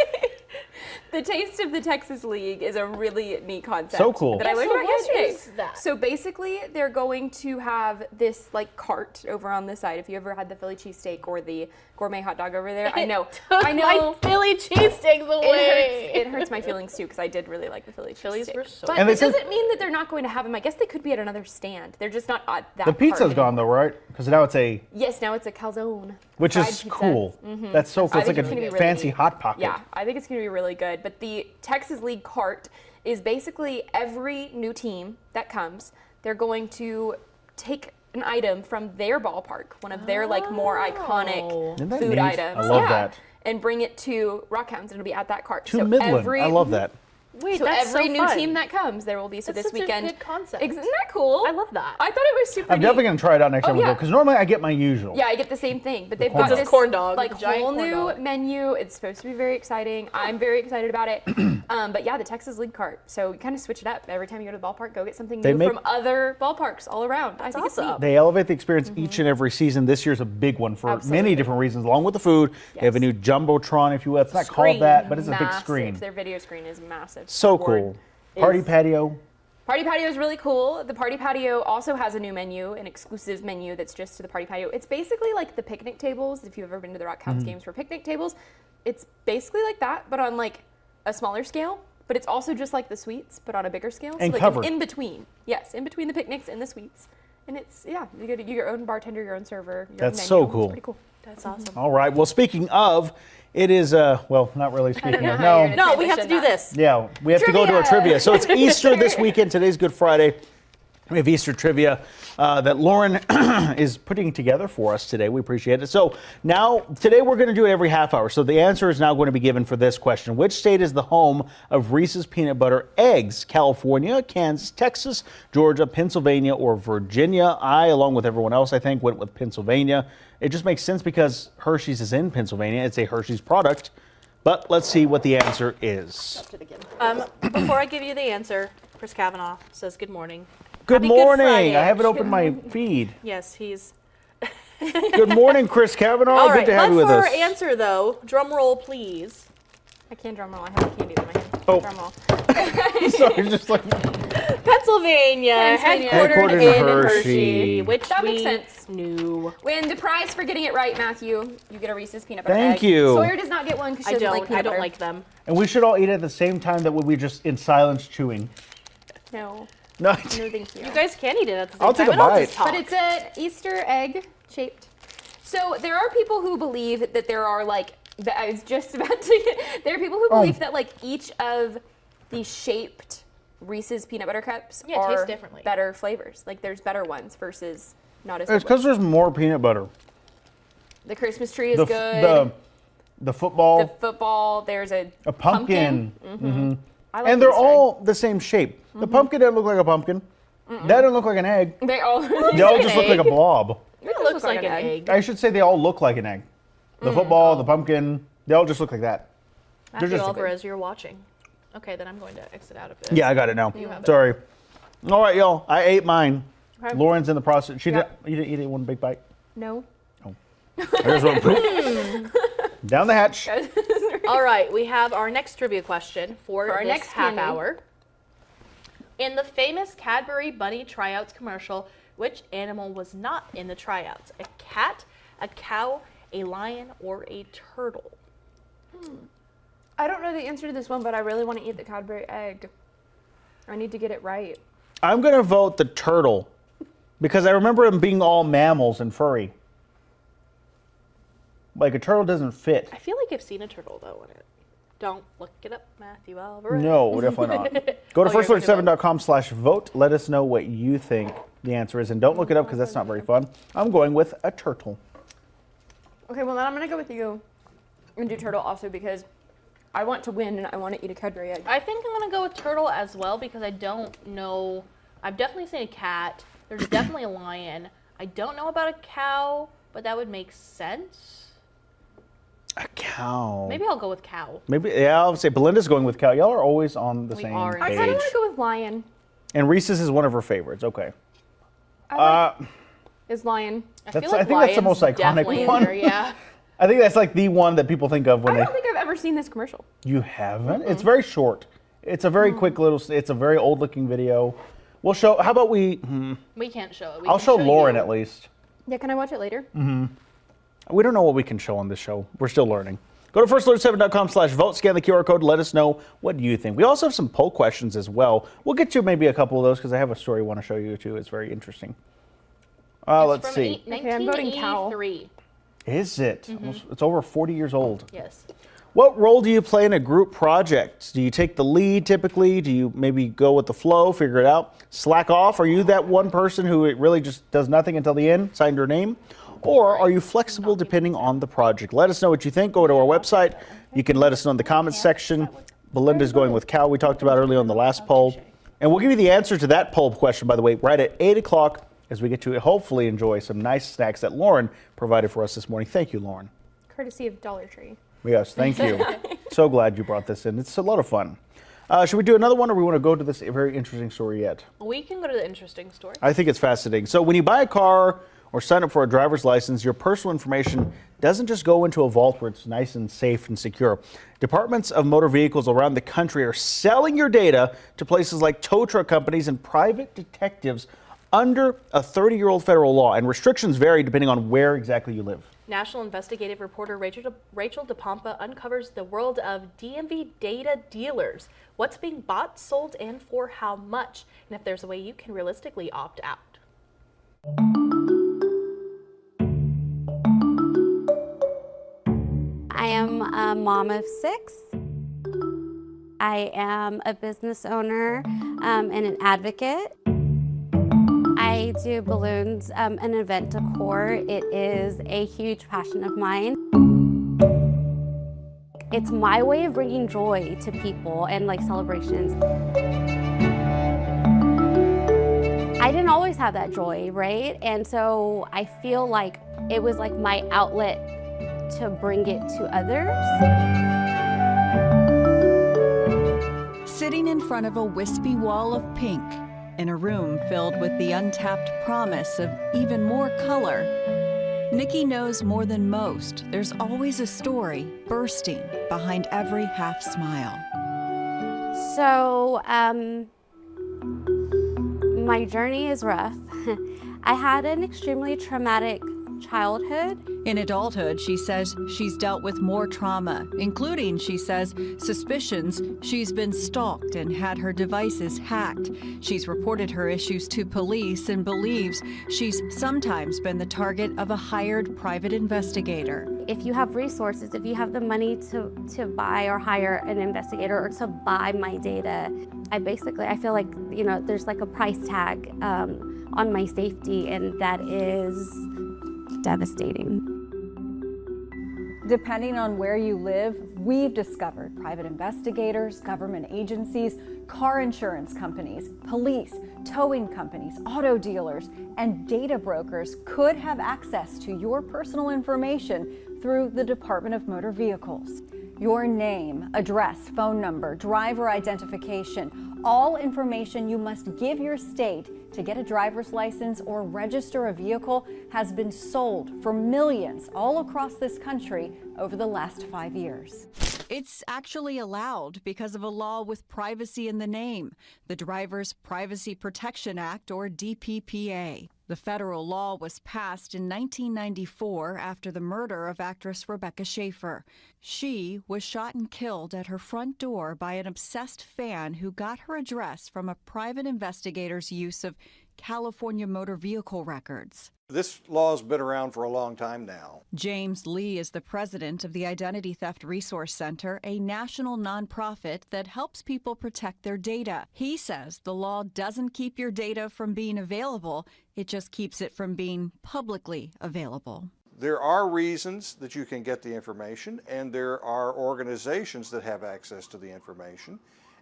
the Taste of the Texas League is a really neat concept. So cool. That I learned so about what yesterday. is that? So basically, they're going to have this like cart over on the side. If you ever had the Philly cheesesteak or the gourmet hot dog over there, I know. I know. My Philly cheesesteaks away. It hurts my feelings too because I did really like the Philly Phillies cheesesteak. were so But And they it said- doesn't mean that they're not going to have them. I guess they could be at another stand. They're just not at that. The pizza's part gone though, right? Because now it's a, Yes, now it's a calzone. which fried is pizza. cool. That's so cool. I It's like think it's gonna be a really fancy neat. hot pocket. Yeah, I think it's going to be really good. But the Texas League cart is basically every new team that comes, they're going to take an item from their ballpark, one of their like more iconic Isn't that food neat? items. I love that. And bring it to Rockhounds and it'll be at that cart. To Midland. I love that. Wait, So that's every so new fun. team that comes, there will be. So That's this such a weekend. good concept. Isn't that cool? I love that. I thought it was super I'm neat. definitely going to try it out next time we go. yeah. Because normally I get my usual. Yeah, I get the same thing, but they've corn got dog. this corn dog, like the giant whole corn new dog. menu. It's supposed to be very exciting. I'm very excited about it. But yeah, the Texas League cart. So you kind of switch it up every time you go to the ballpark. Go get something They new make- from other ballparks all around. I think it's awesome. neat. They elevate the experience each and every season. This year's a big one for Absolutely. many different reasons, along with the food. They have a new Jumbotron, if you will. It's not called that, but it's a big Massive. screen. Their video screen is massive. So The board cool. Party is- patio. Party Patio is really cool. The Party Patio also has a new menu, an exclusive menu that's just to the Party Patio. It's basically like the picnic tables. If you've ever been to the Rockhounds Mm-hmm. games for picnic tables, it's basically like that, but on like a smaller scale. But it's also just like the suites, but on a bigger scale. And so like covered. in between. Yes, in between the picnics and the suites. And it's, yeah, you get your own bartender, your own server, your That's own so menu. cool. It's pretty cool. That's awesome. All right. Well, speaking of, it is, well, not really speaking know of. how you're No. gonna No, we have to do transition this. Yeah, we have to go to our Trivia! trivia. So it's Easter this weekend. Today's Good Friday. We have Easter trivia that Lauren is putting together for us today. We appreciate it. So now, today we're going to do it every half hour. So the answer is now going to be given for this question. Which state is the home of Reese's Peanut Butter Eggs? California, Kansas, Texas, Georgia, Pennsylvania, or Virginia? I, along with everyone else, I think, went with Pennsylvania. It just makes sense because Hershey's is in Pennsylvania. It's a Hershey's product. But let's see what the answer is. Before I give you the answer, Chris Kavanaugh says good morning. Good Happy morning. Friday. I haven't opened my feed. Yes, he's. Good morning, Chris Kavanaugh. All Good right, to have but you with for us. our answer though, drum roll please. I can't drum roll. I have a candy in my hand. Oh. Drum roll. Sorry, just like Pennsylvania, Pennsylvania. headquartered Headquartered in in Hershey, Hershey. which That we makes sense. knew. Win the prize for getting it right, Matthew. You get a Reese's peanut butter Thank egg. you. Sawyer does not get one because she I doesn't don't. like peanut I don't butter. like them. and we should all eat at the same time. That would be just in silence chewing. No, No, no, thank you. You guys can eat it at the same I'll time. take a and I'll bite. just talk. But it's an Easter egg shaped. So there are people who believe that there are like, that I was just about to get, there are people who believe that like each of the shaped Reese's peanut butter cups Yeah, it tastes are differently. better flavors. Like there's better ones versus not as it's good because ones. there's more peanut butter. The Christmas tree is The good. the football, The football, there's a pumpkin, I like and they're Easter egg. all the same shape. The pumpkin doesn't look like a pumpkin. That doesn't look like an egg. They all They all just look like a blob. It looks like an egg. I should say they all look like an egg. The football, the pumpkin, they all just look like that. Matthew just- Alvarez, you're watching. Okay, then I'm going to exit out of it. Yeah, I got it now. have it. Sorry. All right, y'all. I ate mine. Okay. Lauren's in the process. She Yep. did. You didn't eat it one big bite. No. There's one. Down the hatch. All right, we have our next trivia question for our this next half candy. hour. In the famous Cadbury Bunny tryouts commercial, which animal was not in the tryouts? A cat, a cow, a lion, or a turtle? I don't know the answer to this one, but I really want to eat the Cadbury egg. I need to get it right. I'm going to vote the turtle because I remember them being all mammals and furry. Like a turtle doesn't fit. I feel like I've seen a turtle though in it. Don't look it up, Matthew Alvarez. No, definitely not. Go to Oh, you're gonna first7.com/vote. Let us know what you think the answer is. And don't look it up because that's not very fun. I'm going with a turtle. Okay, well then I'm going to go with you and do turtle also because I want to win and I want to eat a Cadbury egg. I think I'm going to go with turtle as well because I don't know. I've definitely seen a cat. There's definitely a lion. I don't know about a cow, but that would make sense. A cow. Maybe I'll go with cow. Maybe, yeah, I'll say Belinda's going with cow. Y'all are always on the We same are. I page. kind of want to go with lion. And Reese's is one of her favorites. Okay. I like is lion. I That's- feel like I think that's the most lion's iconic definitely in one. there, yeah. I think that's like the one that people think of when I they. don't think I've ever seen this commercial. You haven't? It's very short. It's a very quick little. It's a very old looking video. We'll show. How about we? We can't show it. We I'll can show Lauren you. at least. Yeah, can I watch it later? We don't know what we can show on this show. We're still learning. Go to first7.com/vote. Scan the QR code. Let us know what you think. We also have some poll questions as well. We'll get to maybe a couple of those because I have a story I want to show you too. It's very interesting. Let's see. Okay, I'm voting cow. 1983. Is it? It's over 40 years old. Yes. What role do you play in a group project? Do you take the lead typically? Do you maybe go with the flow, figure it out, slack off? Are you that one person who it really just does nothing until the end, signed your name? Or are you flexible depending on the project? Let us know what you think. Go to our website. You can let us know in the comments section. Belinda's going with cow, we talked about earlier on the last poll. And we'll give you the answer to that poll question, by the way, right at 8 o'clock as we get to hopefully enjoy some nice snacks that Lauren provided for us this morning. Thank you, Lauren. Courtesy of Dollar Tree. Yes, thank you. So glad you brought this in. It's a lot of fun. Should we do another one, or we want to go to this very interesting story yet? We can go to the interesting story. I think it's fascinating. So when you buy a car or sign up for a driver's license, your personal information doesn't just go into a vault where it's nice and safe and secure. Departments of motor vehicles around the country are selling your data to places like tow truck companies and private detectives under a 30-year-old federal law, and restrictions vary depending on where exactly you live. National investigative reporter Rachel DePompa uncovers the world of DMV data dealers. What's being bought, sold, and for how much? And if there's a way you can realistically opt out. I am a mom of 6. I am a business owner and an advocate. I do balloons and event decor. It is a huge passion of mine. It's my way of bringing joy to people and like celebrations. I didn't always have that joy, right? And so I feel like it was like my outlet to bring it to others. Sitting in front of a wispy wall of pink, in a room filled with the untapped promise of even more color, Nikki knows more than most. There's always a story bursting behind every half smile. So, my journey is rough. I had an extremely traumatic childhood. In adulthood, she says she's dealt with more trauma, including, she says, suspicions she's been stalked and had her devices hacked. She's reported her issues to police and believes she's sometimes been the target of a hired private investigator. If you have resources, if you have the money to buy or hire an investigator or to buy my data, I feel like, there's like a price tag on my safety, and that is devastating. Depending on where you live, we've discovered private investigators, government agencies, car insurance companies, police, towing companies, auto dealers, and data brokers could have access to your personal information through the Department of Motor Vehicles. Your name, address, phone number, driver identification, all information you must give your state to get a driver's license or register a vehicle has been sold for millions all across this country over the last 5 years. It's actually allowed because of a law with privacy in the name, the Driver's Privacy Protection Act, or DPPA. The federal law was passed in 1994 after the murder of actress Rebecca Schaefer. She was shot and killed at her front door by an obsessed fan who got her address from a private investigator's use of California motor vehicle records. This law's been around for a long time now. James Lee is the president of the Identity Theft Resource Center, a national nonprofit that helps people protect their data. He says the law doesn't keep your data from being available, it just keeps it from being publicly available. There are reasons that you can get the information, and there are organizations that have access to the information,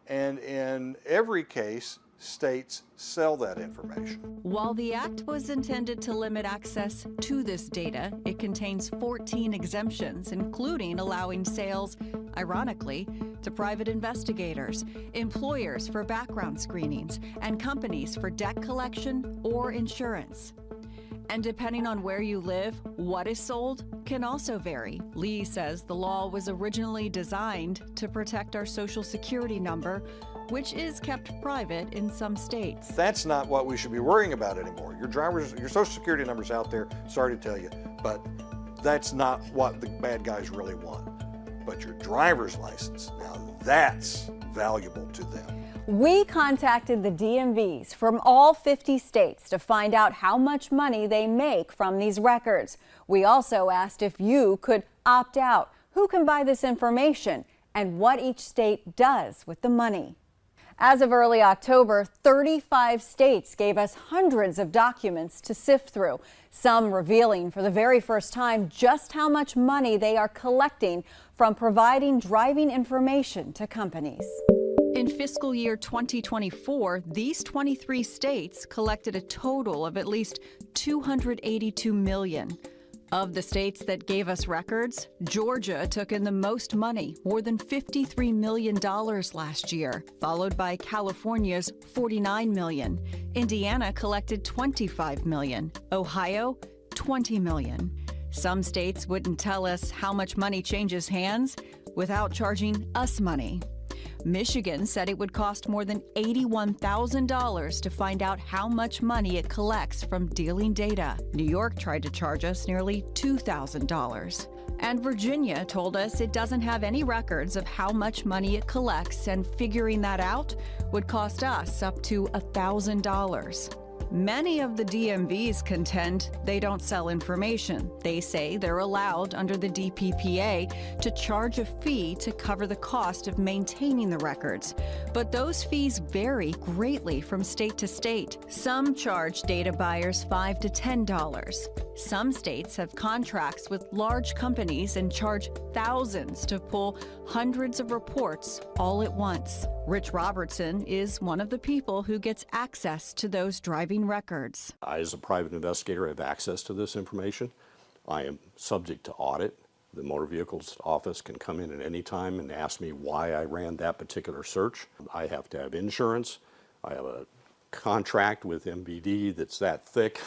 and in every case, states sell that information. While the act was intended to limit access to this data, it contains 14 exemptions, including allowing sales, ironically, to private investigators, employers for background screenings, and companies for debt collection or insurance. And depending on where you live, what is sold can also vary. Lee says the law was originally designed to protect our Social Security number, which is kept private in some states. That's not what we should be worrying about anymore. Your Social Security number's out there, sorry to tell you, but that's not what the bad guys really want. But your driver's license, now that's valuable to them. We contacted the DMVs from all 50 states to find out how much money they make from these records. We also asked if you could opt out, who can buy this information, and what each state does with the money. As of early October, 35 states gave us hundreds of documents to sift through, some revealing for the very first time just how much money they are collecting from providing driving information to companies. In fiscal year 2024, these 23 states collected a total of at least $282 million. Of the states that gave us records, Georgia took in the most money, more than $53 million last year, followed by California's $49 million. Indiana collected $25 million. Ohio, $20 million. Some states wouldn't tell us how much money changes hands without charging us money. Michigan said it would cost more than $81,000 to find out how much money it collects from dealing data. New York tried to charge us nearly $2,000. And Virginia told us it doesn't have any records of how much money it collects, and figuring that out would cost us up to $1,000. Many of the DMVs contend they don't sell information. They say they're allowed under the DPPA to charge a fee to cover the cost of maintaining the records. But those fees vary greatly from state to state. Some charge data buyers $5 to $10. Some states have contracts with large companies and charge thousands to pull hundreds of reports all at once. Rich Robertson is one of the people who gets access to those driving records. I, as a private investigator, have access to this information. I am subject to audit. The Motor Vehicles Office can come in at any time and ask me why I ran that particular search. I have to have insurance. I have a contract with MVD that's that thick.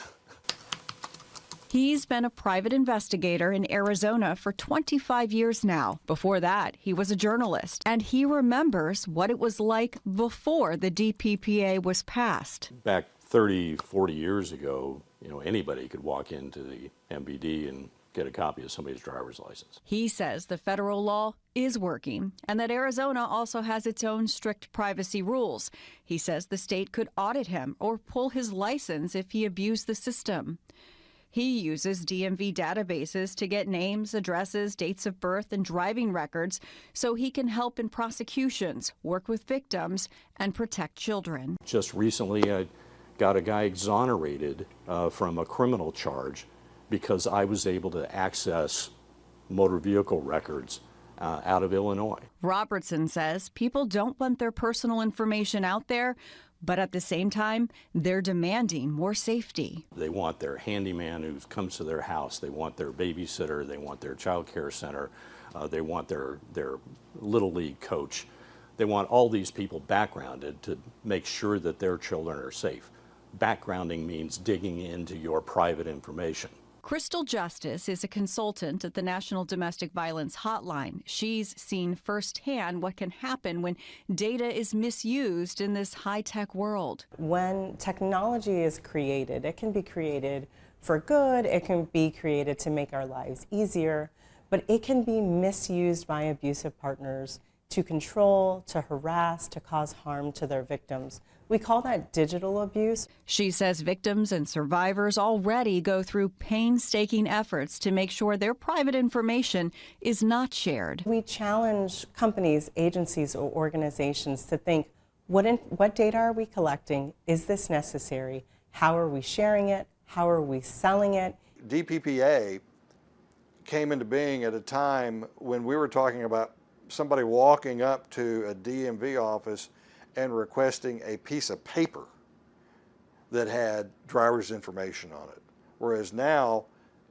He's been a private investigator in Arizona for 25 years now. Before that, he was a journalist, and he remembers what it was like before the DPPA was passed. Back 30, 40 years ago, anybody could walk into the MVD and get a copy of somebody's driver's license. He says the federal law is working and that Arizona also has its own strict privacy rules. He says the state could audit him or pull his license if he abused the system. He uses DMV databases to get names, addresses, dates of birth, and driving records so he can help in prosecutions, work with victims, and protect children. Just recently, I got a guy exonerated from a criminal charge because I was able to access motor vehicle records out of Illinois. Robertson says people don't want their personal information out there, but at the same time, they're demanding more safety. They want their handyman who comes to their house. They want their babysitter. They want their child care center. They want their Little League coach. They want all these people backgrounded to make sure that their children are safe. Backgrounding means digging into your private information. Crystal Justice is a consultant at the National Domestic Violence Hotline. She's seen firsthand what can happen when data is misused in this high-tech world. When technology is created, it can be created for good, it can be created to make our lives easier, but it can be misused by abusive partners to control, to harass, to cause harm to their victims. We call that digital abuse. She says victims and survivors already go through painstaking efforts to make sure their private information is not shared. We challenge companies, agencies, or organizations to think, what data are we collecting? Is this necessary? How are we sharing it? How are we selling it? DPPA came into being at a time when we were talking about somebody walking up to a DMV office and requesting a piece of paper that had driver's information on it. Whereas now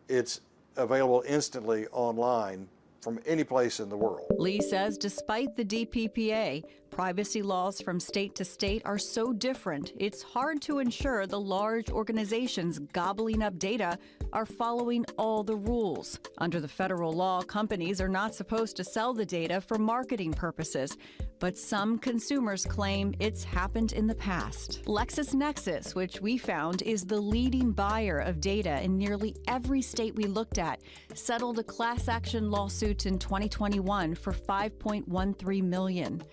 it's available instantly online from any place in the world. Lee says despite the DPPA, privacy laws from state to state are so different, it's hard to ensure the large organizations gobbling up data are following all the rules. Under the federal law, companies are not supposed to sell the data for marketing purposes, but some consumers claim it's happened in the past. LexisNexis, which we found is the leading buyer of data in nearly every state we looked at, settled a class action lawsuit in 2021 for $5.13 million.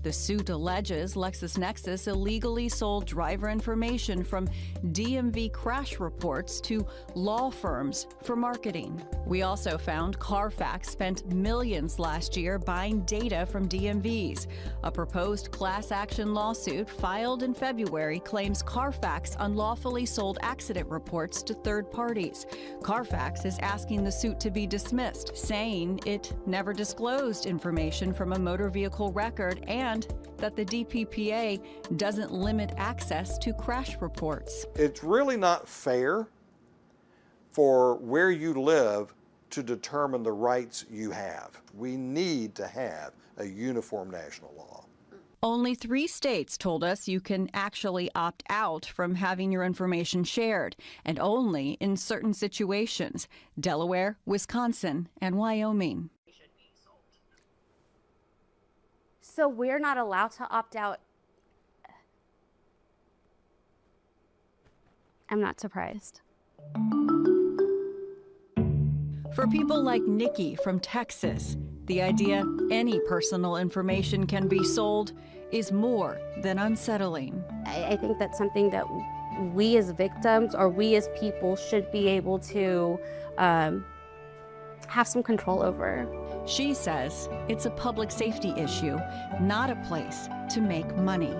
The suit alleges LexisNexis illegally sold driver information from DMV crash reports to law firms for marketing. We also found Carfax spent millions last year buying data from DMVs. A proposed class action lawsuit filed in February claims Carfax unlawfully sold accident reports to third parties. Carfax is asking the suit to be dismissed, saying it never disclosed information from a motor vehicle record and that the DPPA doesn't limit access to crash reports. It's really not fair for where you live to determine the rights you have. We need to have a uniform national law. Only 3 states told us you can actually opt out from having your information shared, and only in certain situations: Delaware, Wisconsin, and Wyoming. So we're not allowed to opt out. I'm not surprised. For people like Nikki from Texas, the idea any personal information can be sold is more than unsettling. I think that's something that we as victims or we as people should be able to have some control over. She says it's a public safety issue, not a place to make money.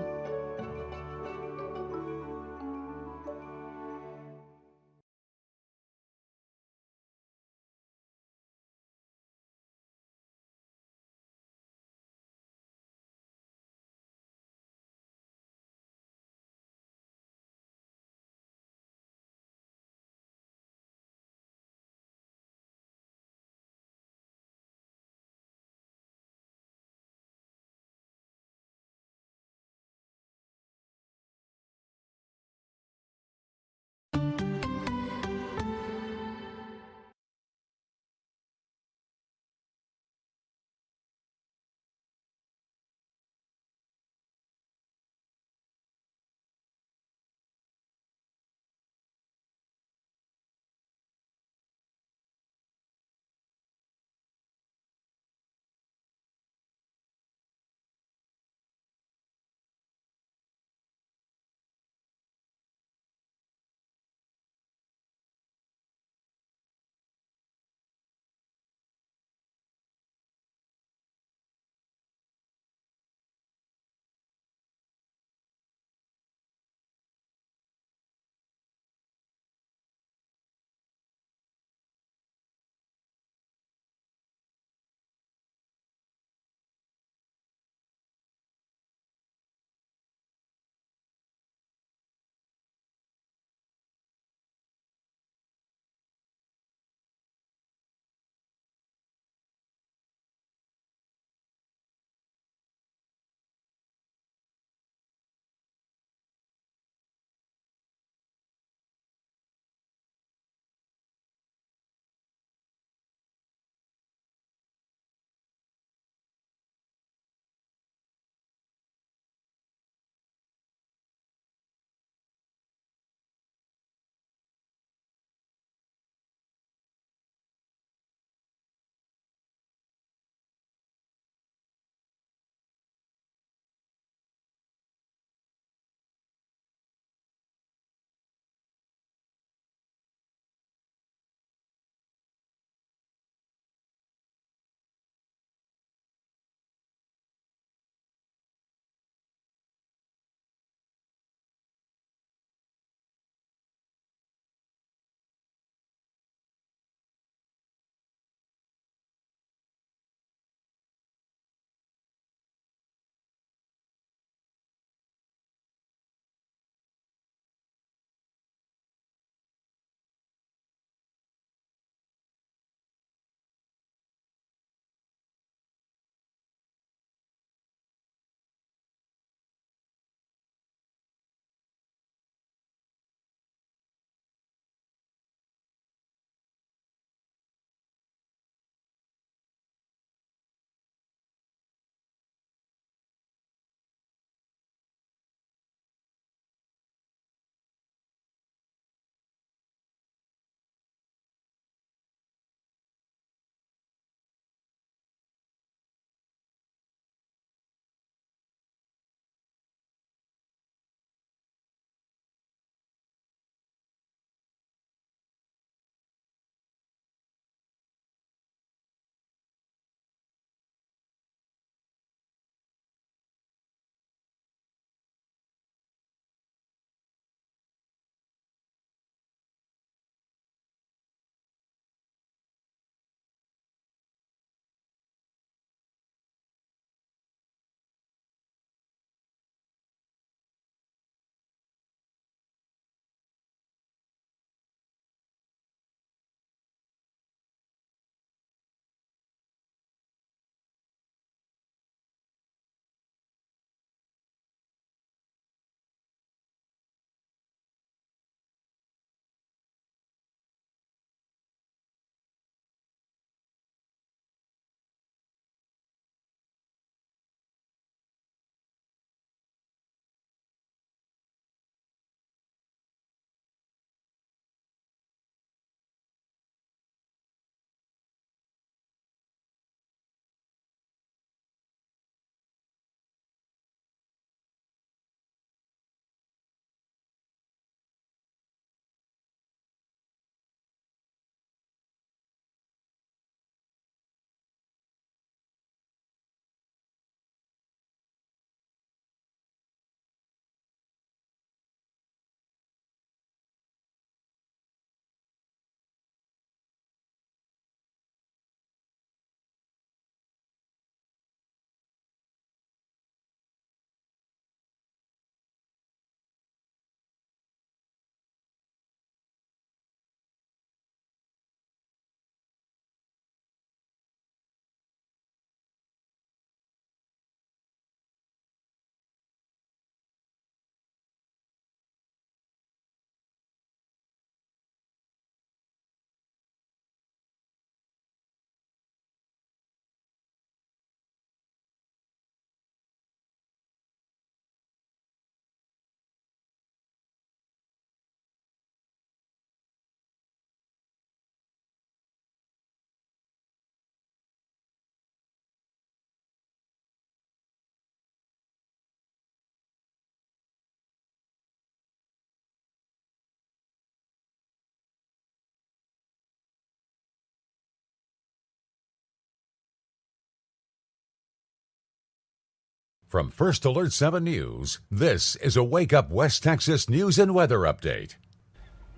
From First Alert 7 News, this is a Wake Up West Texas news and weather update.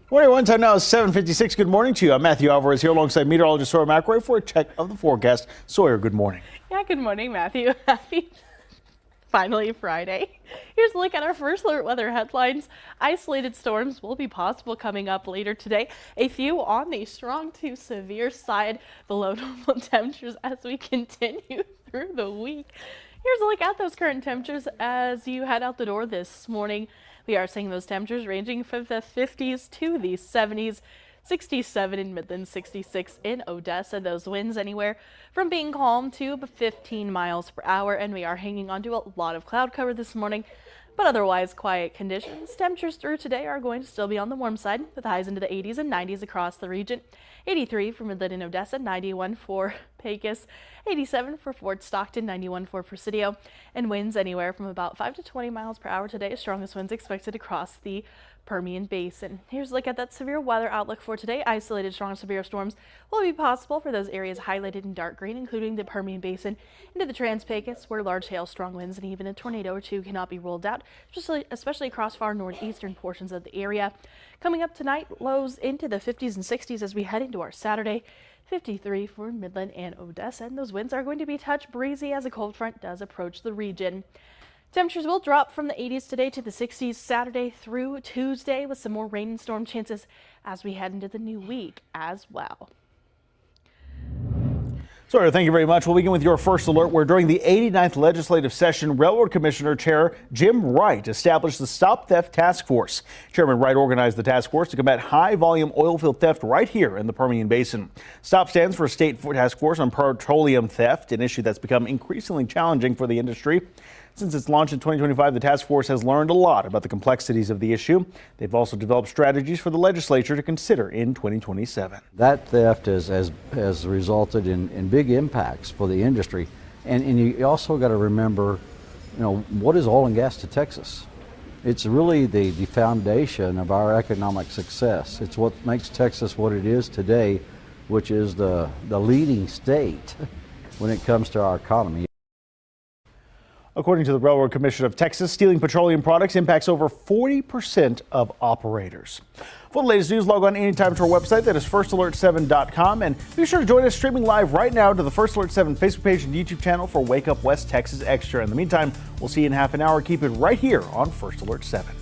Morning, one time now is 7:56. Good morning to you. I'm Matthew Alvarez here alongside meteorologist Sawyer McElroy for a check of the forecast. Sawyer, good morning. Yeah, good morning, Matthew. Happy finally Friday. Here's a look at our First Alert weather headlines. Isolated storms will be possible coming up later today. A few on the strong to severe side below normal temperatures as we continue through the week. Here's a look at those current temperatures as you head out the door this morning. We are seeing those temperatures ranging from the 50s to the 70s. 67 in Midland, 66 in Odessa. Those winds anywhere from being calm to 15 miles per hour. And we are hanging on to a lot of cloud cover this morning, but otherwise quiet conditions. Temperatures through today are going to still be on the warm side with highs into the 80s and 90s across the region. 83 for Midland and Odessa, 91 for Pecos, 87 for Fort Stockton, 91 for Presidio, and winds anywhere from about 5 to 20 miles per hour today. Strongest winds expected across the Permian Basin. Here's a look at that severe weather outlook for today. Isolated strong severe storms will be possible for those areas highlighted in dark green, including the Permian Basin into the Trans-Pecos, where large hail, strong winds, and even a tornado or two cannot be ruled out, especially across far northeastern portions of the area. Coming up tonight, lows into the 50s and 60s as we head into our Saturday. 53 for Midland and Odessa, and those winds are going to be touch breezy as a cold front does approach the region. Temperatures will drop from the 80s today to the 60s Saturday through Tuesday with some more rain and storm chances as we head into the new week as well. Sawyer, thank you very much. We'll begin with your first alert, where during the 89th legislative session, Railroad Commissioner Chair Jim Wright established the Stop Theft Task Force. Chairman Wright organized the task force to combat high-volume oil field theft right here in the Permian Basin. STOP stands for State Task Force on Petroleum Theft, an issue that's become increasingly challenging for the industry. Since its launch in 2025, the task force has learned a lot about the complexities of the issue. They've also developed strategies for the legislature to consider in 2027. That theft has resulted in big impacts for the industry. And you also got to remember, what is oil and gas to Texas? It's really the foundation of our economic success. It's what makes Texas what it is today, which is the leading state when it comes to our economy. According to the Railroad Commission of Texas, stealing petroleum products impacts over 40% of operators. For the latest news, log on anytime to our website. That is firstalert7.com. And be sure to join us streaming live right now to the First Alert 7 Facebook page and YouTube channel for Wake Up West Texas Extra. In the meantime, we'll see you in half an hour. Keep it right here on First Alert 7.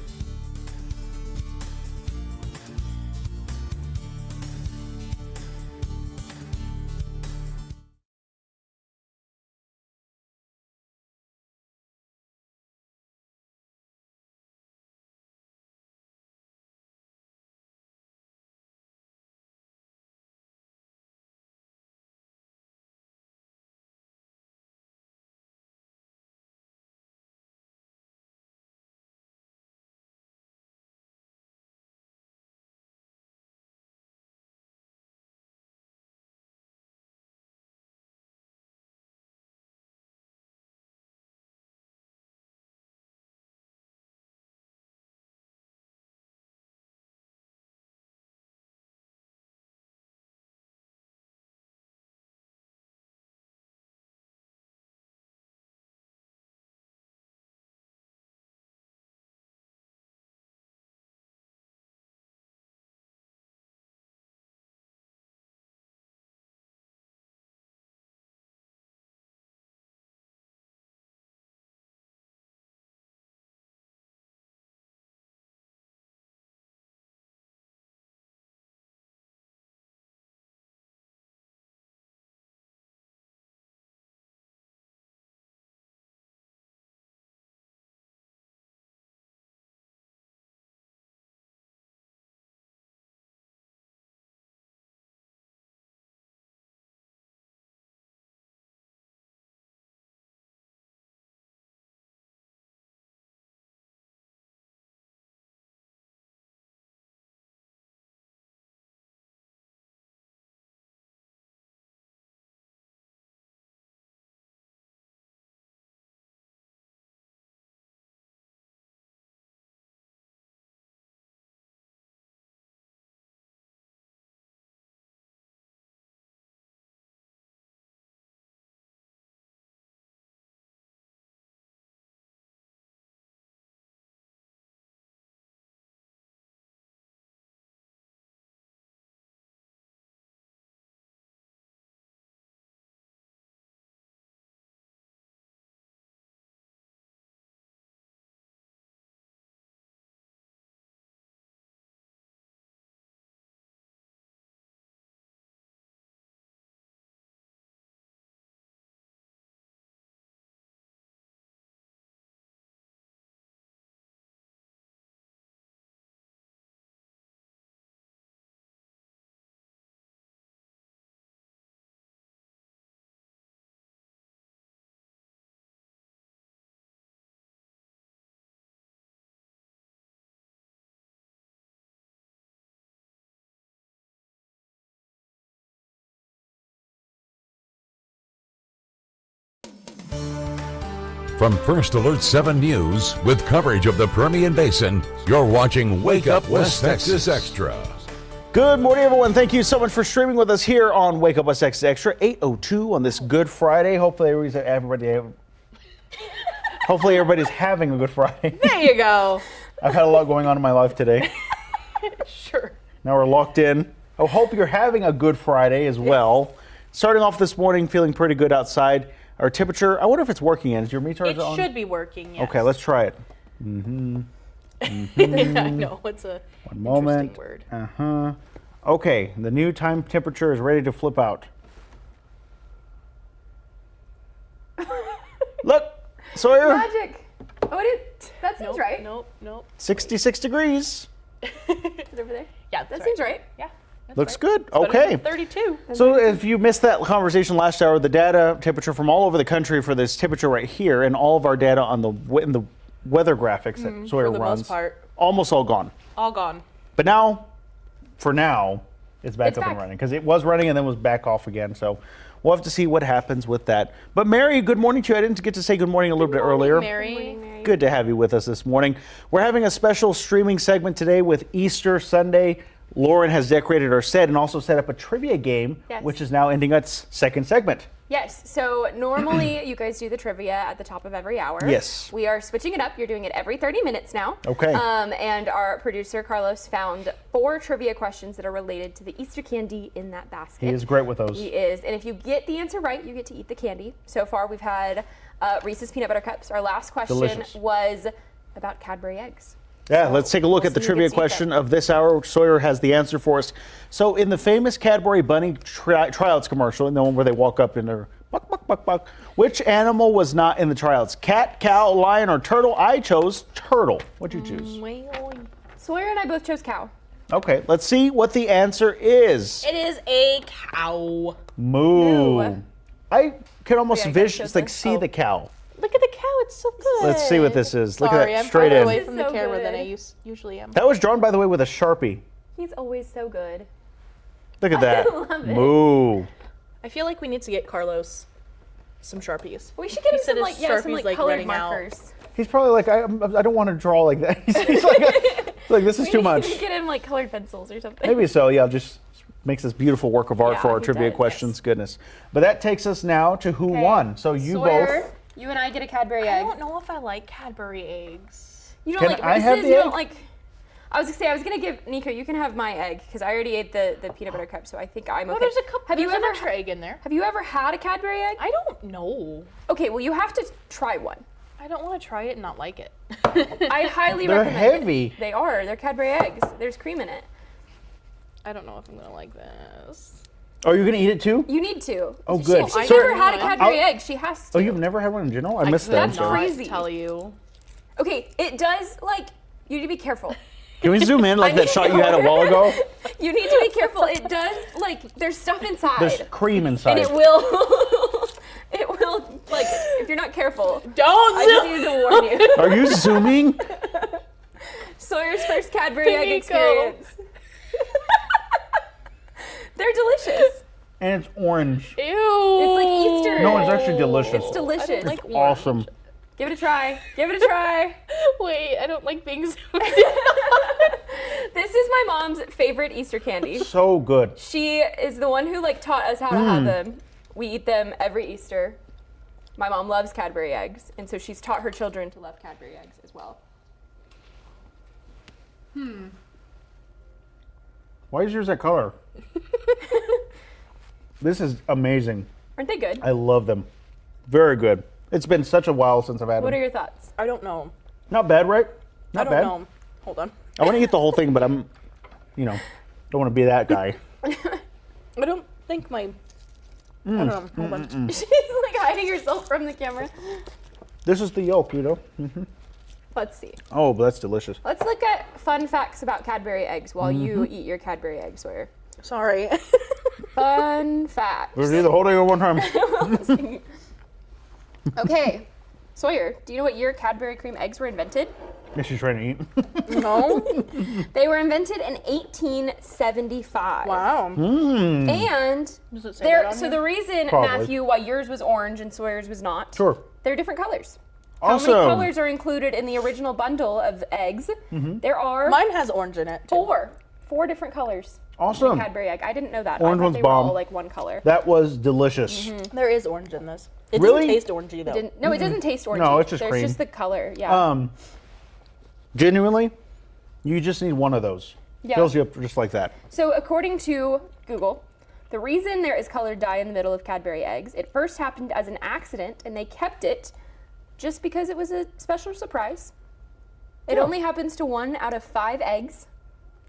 From First Alert 7 News, with coverage of the Permian Basin, you're watching Wake Up West Texas Extra. Good morning, everyone. Thank you so much for streaming with us here on Wake Up West Texas Extra, 8:02 on this Good Friday. Hopefully everybody's having a good Friday. There you go. I've had a lot going on in my life today. Sure. Now we're locked in. I hope you're having a good Friday as well. Starting off this morning, feeling pretty good outside. Our temperature, I wonder if it's working in. Is your meter on? It should be working, yes. Okay, let's try it. I know, it's a Moment. word. Okay, the new time temperature is ready to flip out. Look, Sawyer. Magic. Oh, that seems right. Nope. 66 degrees. Is it over there? Yeah, that seems right. Yeah. Looks good. Better Okay. than 32. So if you missed that conversation last hour, the data temperature from all over the country for this temperature right here, and all of our data on in the weather graphics that Sawyer for the runs, most part. almost all gone. All gone. But now, for now, it's back It's up back. and running because it was running and then was back off again. So we'll have to see what happens with that. But Mary, good morning to you. I didn't get to say good morning a little bit earlier. Mary. Good to have you with us this morning. We're having a special streaming segment today with Easter Sunday. Lauren has decorated our set and also set up a trivia game, Yes. which is now ending its second segment. Yes. So normally you guys do the trivia at the top of every hour. Yes. We are switching it up. You're doing it every 30 minutes now. Okay. And our producer Carlos found 4 trivia questions that are related to the Easter candy in that basket. He is great with those. He is. And if you get the answer right, you get to eat the candy. So far we've had Reese's peanut butter cups. Our last question Delicious. was about Cadbury eggs. Yeah, let's take a look at the see who trivia gets to eat question them. of this hour. Sawyer has the answer for us. So in the famous Cadbury Bunny tryouts commercial, and the one where they walk up in their buck, buck, buck, buck, which animal was not in the tryouts? Cat, cow, lion, or turtle? I chose turtle. What'd you choose? Sawyer and I both chose cow. Okay, let's see what the answer is. It is a cow. Moo. I can almost Yeah, I guess so. see the cow. Look at the cow, it's so good. Let's see what this is. Look Sorry, at that I'm straight farther in. away from the So camera good. than I usually am. That was drawn, by the way, with a Sharpie. He's always so good. Look at that. love it. Moo. I feel like we need to get Carlos some Sharpies. We should get him He said some his some Sharpie's, colored running out. markers. He's probably like, I don't want to draw like that. He's like, this is too We much. need to get him like colored pencils or something. Maybe so, yeah, just makes this beautiful work of art Yeah, for our he trivia does, questions. Goodness. But that takes us now to who won. So you Sawyer, both. you and I get a Cadbury I egg. don't know if I like Cadbury eggs. You don't Can like I have Reese's, the you egg? don't like. I was gonna give Nico. You can have my egg because I already ate the peanut butter cup, so I think I'm okay. Well, there's a couple. Have you there's an ever extra egg in there? Have you ever had a Cadbury egg? I don't know. Okay, well you have to try one. I don't want to try it and not like it. I highly They're recommend heavy. it. They are. They're Cadbury eggs. There's cream in it. I don't know if I'm gonna like this. Oh, you're going to eat it too? You need to. Oh, good. She's So- never had a Cadbury egg. She has to. Oh, you've never had one in general? I missed could that. That's not crazy. tell you. Okay, it does like you need to be careful. Can we zoom in like that shot you had a while ago? You need to be careful. It does like there's stuff inside. There's cream inside. and it will it will like if you're not careful. Don't I just needed to warn you. Are you zooming? Sawyer's first Cadbury egg Nico. experience. They're delicious. And it's orange. Ew. It's like Easter. No, it's actually delicious. It's delicious. I don't like orange. Awesome. Give it a try. Give it a try. Wait, I don't like things. This is my mom's favorite Easter candy. So good. She is the one who like taught us how to have them. We eat them every Easter. My mom loves Cadbury eggs, and so she's taught her children to love Cadbury eggs as well. Why is yours that color? This is amazing. Aren't they good? I love them. Very good. It's been such a while since I've had What them. are your thoughts? I don't know. Not bad, right? Not I don't bad. know. Hold on. I want to eat the whole thing, but I'm, don't want to be that guy. I don't think my. I don't know. Hold on. She's like hiding herself from the camera. This is the yolk, Let's see. Oh, but that's delicious. Let's look at fun facts about Cadbury eggs while you eat your Cadbury egg, Sawyer. Sorry. Fun facts. We'll do the whole thing at one time. Okay, Sawyer, do you know what year Cadbury cream eggs were invented? Yes, she's trying to eat. No. They were invented in 1875. Wow. And Does it say that on so here? the reason, Probably. Matthew, why yours was orange and Sawyer's was not, Sure. they're different colors. How Awesome. many colors are included in the original bundle of eggs? There are Mine has orange in it. Too. four different colors. Awesome. The Cadbury egg. I didn't know that. Orange I thought one's they bomb. were all like one color. That was delicious. There is orange in this. It Really? doesn't taste orangey though. No, it doesn't taste orangey. No, it's just There's cream. just the color. Yeah. Genuinely, you just need one of those. Yeah. Fills you up just like that. So according to Google, the reason there is colored dye in the middle of Cadbury eggs, it first happened as an accident, and they kept it just because it was a special surprise. It only happens to 1 out of 5 eggs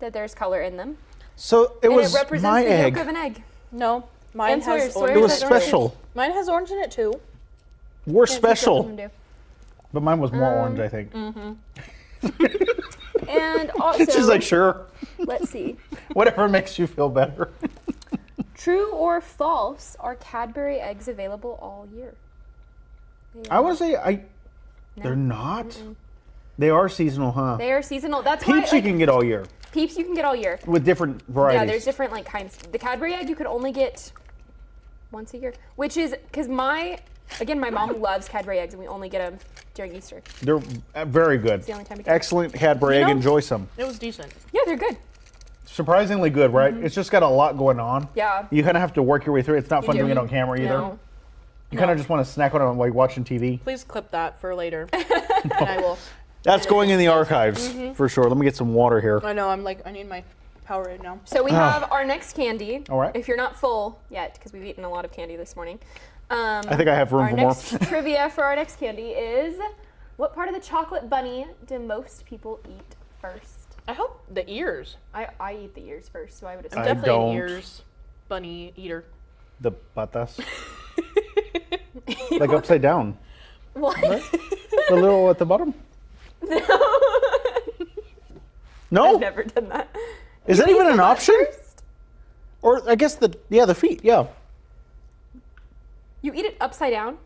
that there's color in them. So it And was it represents my the egg. yolk of an egg. No, mine And has Sawyer's orange. It was has orange. special. Mine has orange in it too. We're Can't see what special. I'm gonna do. But mine was more orange, I think. And also, She's like, sure. let's see. Whatever makes you feel better. True or false, are Cadbury eggs available all year? I want to say they're not. They are seasonal, huh? They are seasonal. That's Peeps why you can get all year Peeps you can get all year. with different varieties. Yeah, there's different like kinds. The Cadbury egg you could only get once a year, which is because my mom loves Cadbury eggs, and we only get them during Easter. They're very good. It's the only time we get Excellent Cadbury egg. Enjoy some. It was decent. Yeah, they're good. Surprisingly good, right? It's just got a lot going on. Yeah. You kind of have to work your way through it. It's not fun do. doing it on camera either. No. You kind of just want to snack on it like watching TV. Please clip that for later. And I will. That's going in the archives for sure. Let me get some water here. I know. I need my Powerade now. So we have our next candy. All right. If you're not full yet, because we've eaten a lot of candy this morning. I think I have room Our for more. next trivia for our next candy is, what part of the chocolate bunny do most people eat first? I hope the ears. I eat the ears first, so I would assume. I'm definitely don't. an ears bunny eater. The patas. Like upside down. What? Right? The little at the bottom? No? I've never done that. Is that even an option? Or I guess the feet, yeah. You eat it upside down?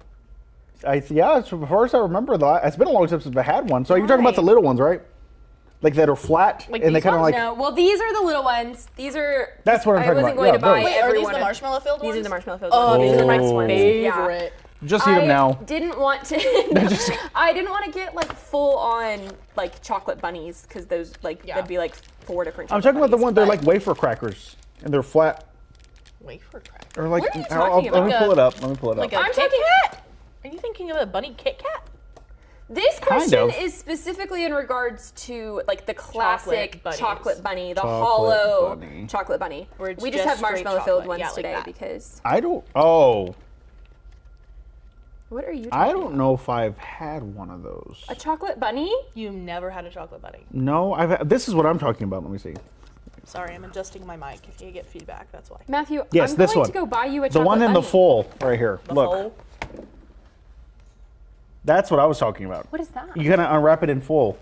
Yeah, as far as I remember, it's been a long time since I had one. So you're talking about the little ones, right? Like that are flat Like and they these kind of like. No, well, these are the little ones. These are. That's what I'm talking I wasn't about. going Yeah, to buy those. Wait, are every these one the of- marshmallow filled ones? These are the marshmallow filled Oh, ones. these are my Oh. favorite. Just eat them now. Didn't want to. I didn't want to get like full on like chocolate bunnies because those that'd be like 4 different. I'm chocolate talking about the bunnies, one, they're but- like wafer crackers and they're flat. Wafer cracker. Or like, What are you I'll- talking let me about? pull it up. Let me pull it Like up. a I'm Kit talking- Kat? Are you thinking of a bunny Kit Kat? This Kind question of. is specifically in regards to like the classic bunnies. chocolate bunny, the Chocolate hollow bunny. chocolate bunny. Where it's We just just have straight marshmallow filled chocolate. ones Yeah, like today that. because. I don't. Oh, What are you? I talking don't know if I've had one of those. A chocolate bunny? You never had a chocolate bunny. No, this is what I'm talking about. Let me see. Sorry, I'm adjusting my mic. If you get feedback, that's why. Matthew, Yes, I'm this going one. to go buy you a The chocolate one in the bunny. full right here. The Look, whole- that's what I was talking about. What is that? You gotta unwrap it in full,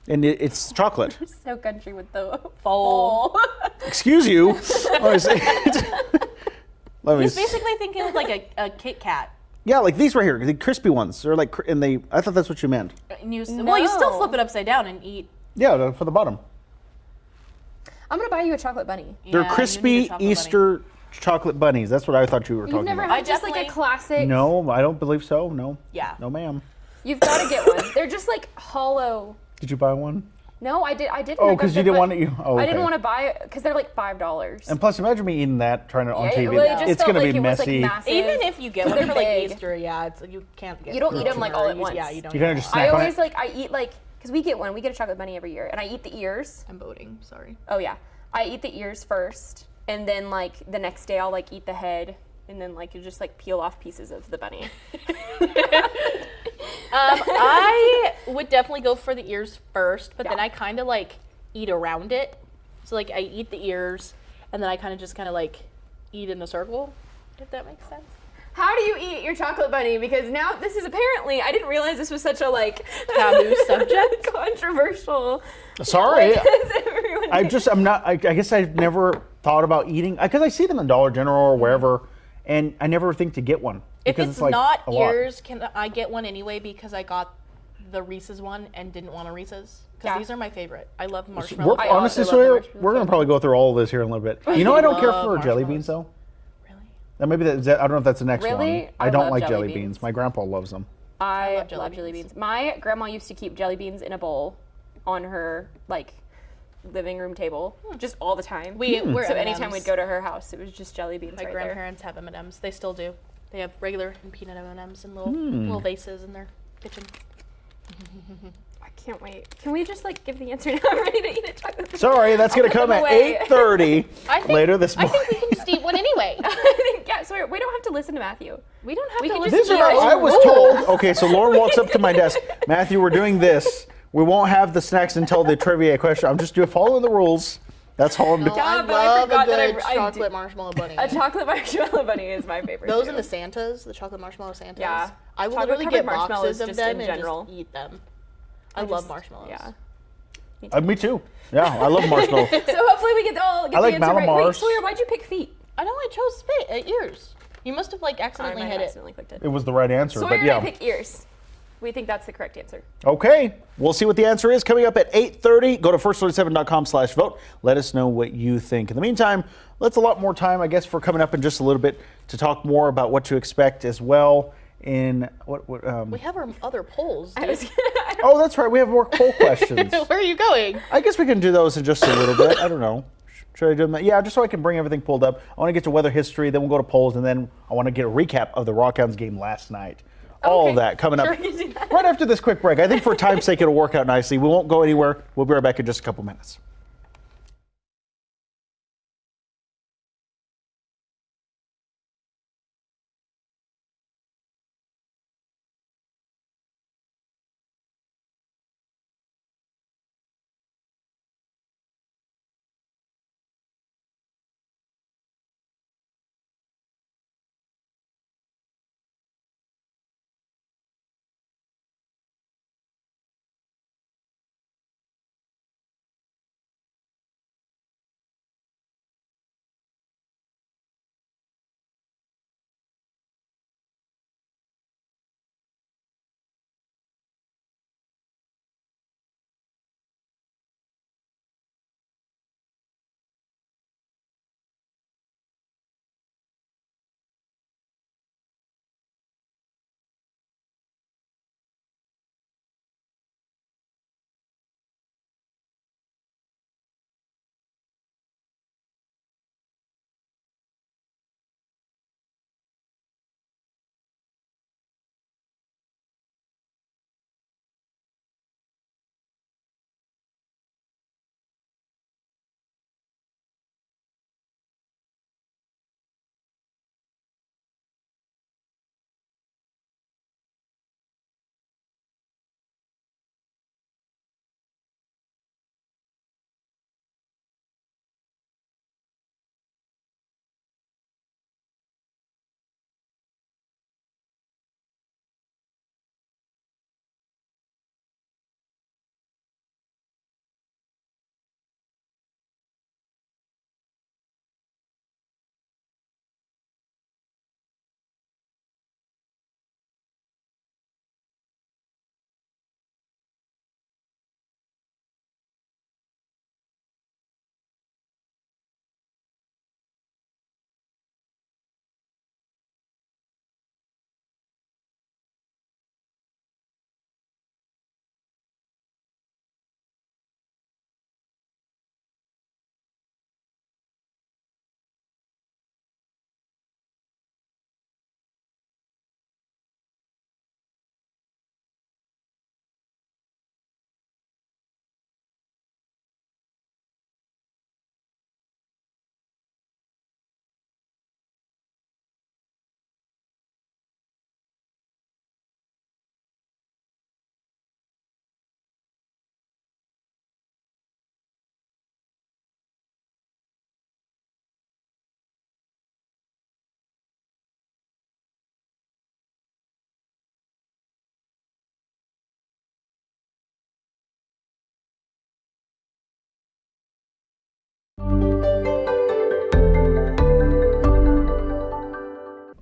and it's chocolate. So country with the Full. Excuse you. Let me see. Let me He's see. basically thinking of like a Kit Kat. Yeah, like these right here, the crispy ones. They're like, and they. I thought that's what you meant. And you well, you still No. flip it upside down and eat. Yeah, for the bottom. I'm gonna buy you a chocolate bunny. They're Yeah, you need a crispy chocolate bunny. Easter chocolate bunnies. That's what I thought you were You've talking never about. had just like a definitely- classic. No, I don't believe so. No. Yeah. No, ma'am. You've got to get one. They're just like hollow. Did you buy one? No, I didn't. Oh, I got 'cause you the- didn't but want it- oh, I didn't okay. want to buy it because they're like $5. And plus, imagine me eating that, trying it on Yeah, TV. well, it just It's felt gonna like be it was, like, messy. massive. Even if you get 'Cause one they're for like big. Easter, yeah, you can't get. You don't eat them like all at once. Yeah, you don't. You kind of just I snack on always it. like I eat like because we get one. We get a chocolate bunny every year, and I eat the ears. I'm voting. Sorry. Oh yeah, I eat the ears first, and then like the next day I'll like eat the head, and then like you just like peel off pieces of the bunny. I would definitely go for the ears first, but then Yeah. I kind of like eat around it. So like I eat the ears, and then I kind of like eat in a circle. If that makes sense. How do you eat your chocolate bunny? Because now this is apparently I didn't realize this was such a like Taboo subject. controversial. Sorry. Everyone I'm not. I guess I've never thought about eating because I see them in Dollar General or wherever, and I never think to get one If because it's like not a lot. ears, can I get one anyway because I got the Reese's one and didn't want a Reese's? Because Yeah. these are my favorite. I love marshmallow. We're, I honestly, also love the Sawyer, marshmallow we're gonna filled probably go through all of this here in a little bit. You know, I don't care love for jelly marshmallows. beans though. Really? And maybe I don't know if that's the next Really? one. I I don't love like jelly jelly beans. beans. My grandpa loves them. I love jelly beans. My grandma used to keep jelly beans in a bowl on her living room table just all the time. We're so M&Ms. anytime we'd go to her house, it was just jelly beans. My right grandparents have M&Ms. They still do. They have regular and peanut M&Ms in little vases in their kitchen. I can't wait. Can we just give the answer now? I'm ready to eat a chocolate. Sorry, that's going to come at 8:30 later this morning. I think we can just eat one anyway. Yeah, Sawyer, we don't have to listen to Matthew. We don't have to can listen just to eat you. I was told. Okay, so Lauren walks up to my desk. Matthew, we're doing this. We won't have the snacks until the trivia question. I'm just following the rules. That's all I'm doing. I but I love forgot a that good I chocolate marshmallow bunny. A chocolate marshmallow bunny is my favorite. Those too. and the Santas, the chocolate marshmallow Santas. Yeah. I will Chocolate literally get covered marshmallows boxes of just them in and general. just eat them. I love marshmallows. Yeah. Me too. Yeah, I love marshmallow. So hopefully we all get I like the answer right. Wait, Malamars. Sawyer, why'd you pick feet? I know I chose ears. You must have accidentally hit it. Accidentally clicked it. It was the right answer, Sawyer but and yeah. I picked ears. We think that's the correct answer. Okay, we'll see what the answer is coming up at 8:30. Go to first37.com/vote. Let us know what you think. In the meantime, let's a lot more time, I guess, for coming up in just a little bit to talk more about what to expect as well. We have our other polls. Oh, that's right. We have more poll questions. Where are you going? I guess we can do those in just a little bit. I don't know. Should I do them? Yeah, just so I can bring everything pulled up. I want to get to weather history, then we'll go to polls, and then I want to get a recap of the Rockhounds game last night. All of that coming up right after this quick break. I think for time's sake, it'll work out nicely. We won't go anywhere. We'll be right back in just a couple minutes.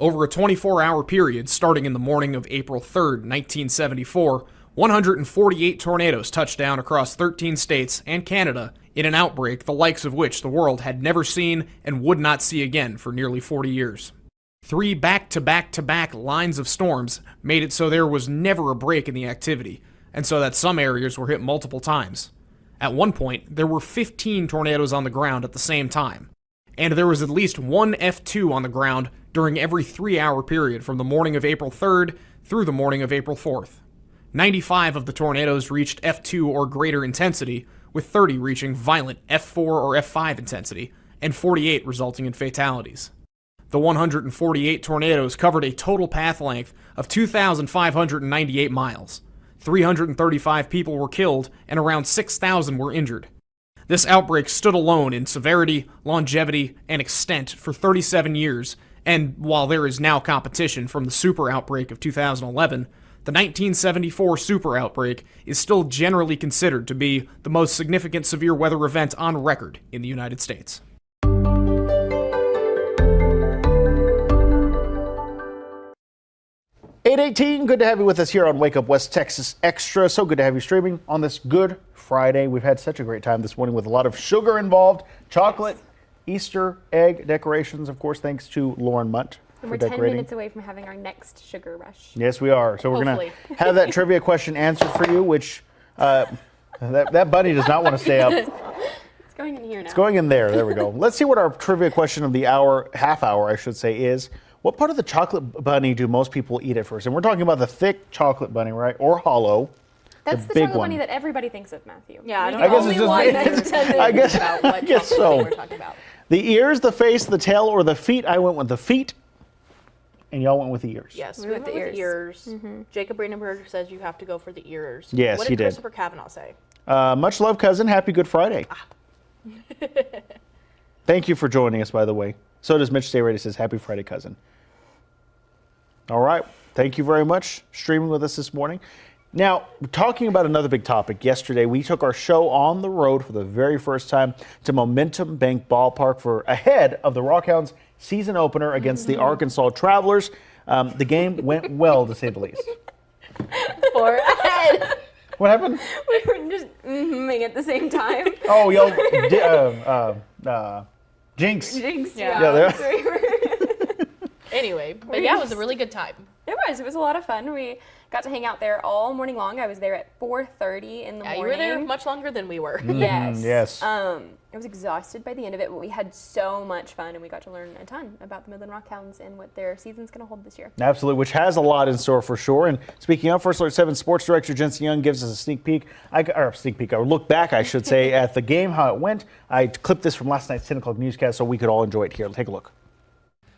Over a 24-hour period starting in the morning of April 3rd, 1974, 148 tornadoes touched down across 13 states and Canada in an outbreak the likes of which the world had never seen and would not see again for nearly 40 years. 3 back-to-back-to-back lines of storms made it so there was never a break in the activity, and so that some areas were hit multiple times. At one point, there were 15 tornadoes on the ground at the same time, and there was at least one F2 on the ground during every 3-hour period from the morning of April 3rd through the morning of April 4th. 95 of the tornadoes reached F2 or greater intensity, with 30 reaching violent F4 or F5 intensity, and 48 resulting in fatalities. The 148 tornadoes covered a total path length of 2,598 miles. 335 people were killed and around 6,000 were injured. This outbreak stood alone in severity, longevity, and extent for 37 years, and while there is now competition from the super outbreak of 2011, the 1974 super outbreak is still generally considered to be the most significant severe weather event on record in the United States. $8:18, good to have you with us here on Wake Up West Texas Extra. So good to have you streaming on this Good Friday. We've had such a great time this morning with a lot of sugar involved, chocolate, yes. Easter egg decorations, of course, thanks to Lauren Munt. And we're 10 minutes away from having our next sugar rush. Yes, we are. So we're going to have that trivia question answered for you, which that bunny does not want to stay up. It's going in here now. It's going in there. There we go. Let's see what our trivia question of the hour, half hour, I should say, is. What part of the chocolate bunny do most people eat at first? And we're talking about the thick chocolate bunny, right? Or hollow. That's the chocolate bunny that everybody thinks of, Matthew. Yeah, I guess it's just I guess so. We're talking about. The ears, the face, the tail, or the feet. I went with the feet, and y'all went with the ears. Yes, we went with the ears. Mm-hmm. Jacob Brandenburg says you have to go for the ears. Yes, what he did did. Christopher Kavanaugh say? Much love, cousin. Happy Good Friday. Thank you for joining us, by the way. So does Mitch Stay Ready says, Happy Friday, cousin. All right. Thank you very much streaming with us this morning. Now, talking about another big topic, yesterday we took our show on the road for the very first time to Momentum Bank Ballpark for ahead of the Rockhounds season opener against the Arkansas Travelers. The game went well, to say the least. For ahead. What happened? We were just mm-hmming at the same time. Oh, y'all, Jinx. Jinx, Yeah. Anyway, but yeah, it was a really good time. It was a lot of fun. We got to hang out there all morning long. I was there at 4:30 in the morning. You were there much longer than we were. Yes. Yes. I was exhausted by the end of it, but we had so much fun, and we got to learn a ton about the Midland Rockhounds and what their season's going to hold this year. Absolutely, which has a lot in store for sure. And speaking of, First Alert 7 Sports Director Jensen Young gives us a sneak peek, or look back, I should say, at the game, how it went. I clipped this from last night's 10 o'clock newscast so we could all enjoy it here. Take a look.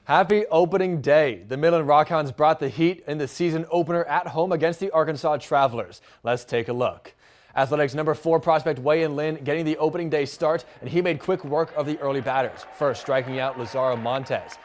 Happy opening day. The Midland Rockhounds brought the heat in the season opener at home against the Arkansas Travelers. Let's take a look. Athletics number 4 prospect Wayan Lin getting the opening day start, and he made quick work of the early batters, first striking out Lazaro Montez.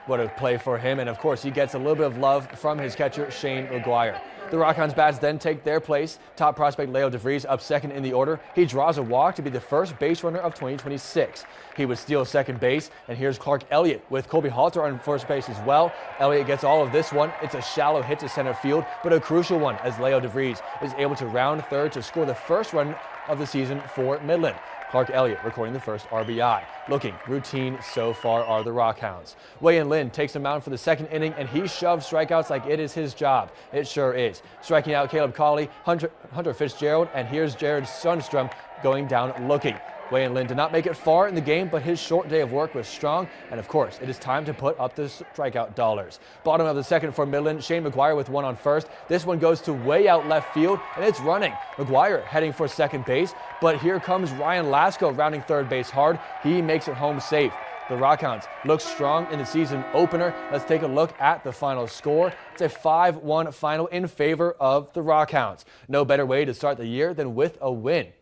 What a play for him, and of course he gets a little bit of love from his catcher Shane McGuire. The Rockhounds bats then take their place. Top prospect Leo DeVries up second in the order. He draws a walk to be the first base runner of 2026. He would steal second base, and here's Clark Elliott with Colby Halter on first base as well. Elliott gets all of this one. It's a shallow hit to center field, but a crucial one as Leo DeVries is able to round third to score the first run of the season for Midland. Clark Elliott recording the first RBI. Looking routine so far are the Rockhounds. Wayan Lin takes the mound for the second inning, and he shoves strikeouts like it is his job. It sure is. Striking out Caleb Colley, Hunter Fitzgerald, and here's Jared Sundstrom going down looking. Wayan Lin did not make it far in the game, but his short day of work was strong, and of course, it is time to put up the strikeout dollars. Bottom of the second for Midland, Shane McGuire with one on first. This one goes to way out left field, and it's running. McGuire heading for second base, but here comes Ryan Lasko rounding third base hard. He makes it home safe. The Rockhounds look strong in the season opener. Let's take a look at the final score. It's a 5-1 final in favor of the Rockhounds. No better way to start the year than with a win.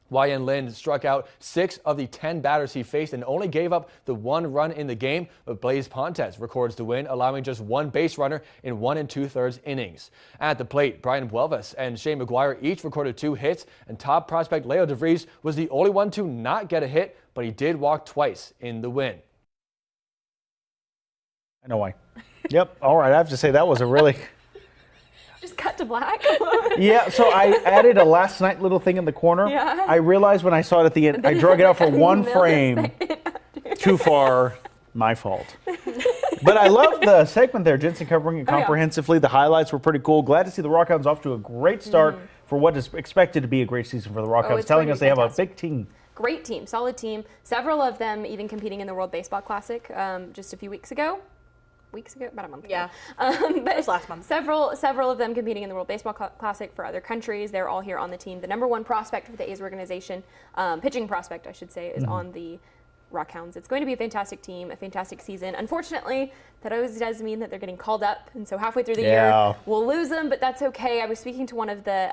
Wayan Lin struck out 6 of the 10 batters he faced and only gave up the 1 run in the game, but Blaise Pontes records the win, allowing just 1 base runner in 1 2/3 innings. At the plate, Brian Buelvas and Shane McGuire each recorded 2 hits, and top prospect Leo DeVries was the only one to not get a hit, but he did walk twice in the win. I know why. Yep. All right. I have to say that was a really... Just cut to black. Yeah, so I added a last night little thing in the corner. Yeah. I realized when I saw it at the end, I drug it out for 1 frame. Too far. My fault. But I love the segment there, Jensen covering it comprehensively. The highlights were pretty cool. Glad to see the Rockhounds off to a great start for what is expected to be a great season for the Rockhounds, telling us they have a big team. Great team, solid team. Several of them even competing in the World Baseball Classic just a few weeks ago. About a month ago. Yeah, but it was last month. Several of them competing in the World Baseball Classic for other countries. They're all here on the team. The number one prospect for the A's organization, pitching prospect, I should say, is on the Rockhounds. It's going to be a fantastic team, a fantastic season. Unfortunately, that always does mean that they're getting called up, and so halfway through the year, we'll lose them, but that's okay. I was speaking to one of the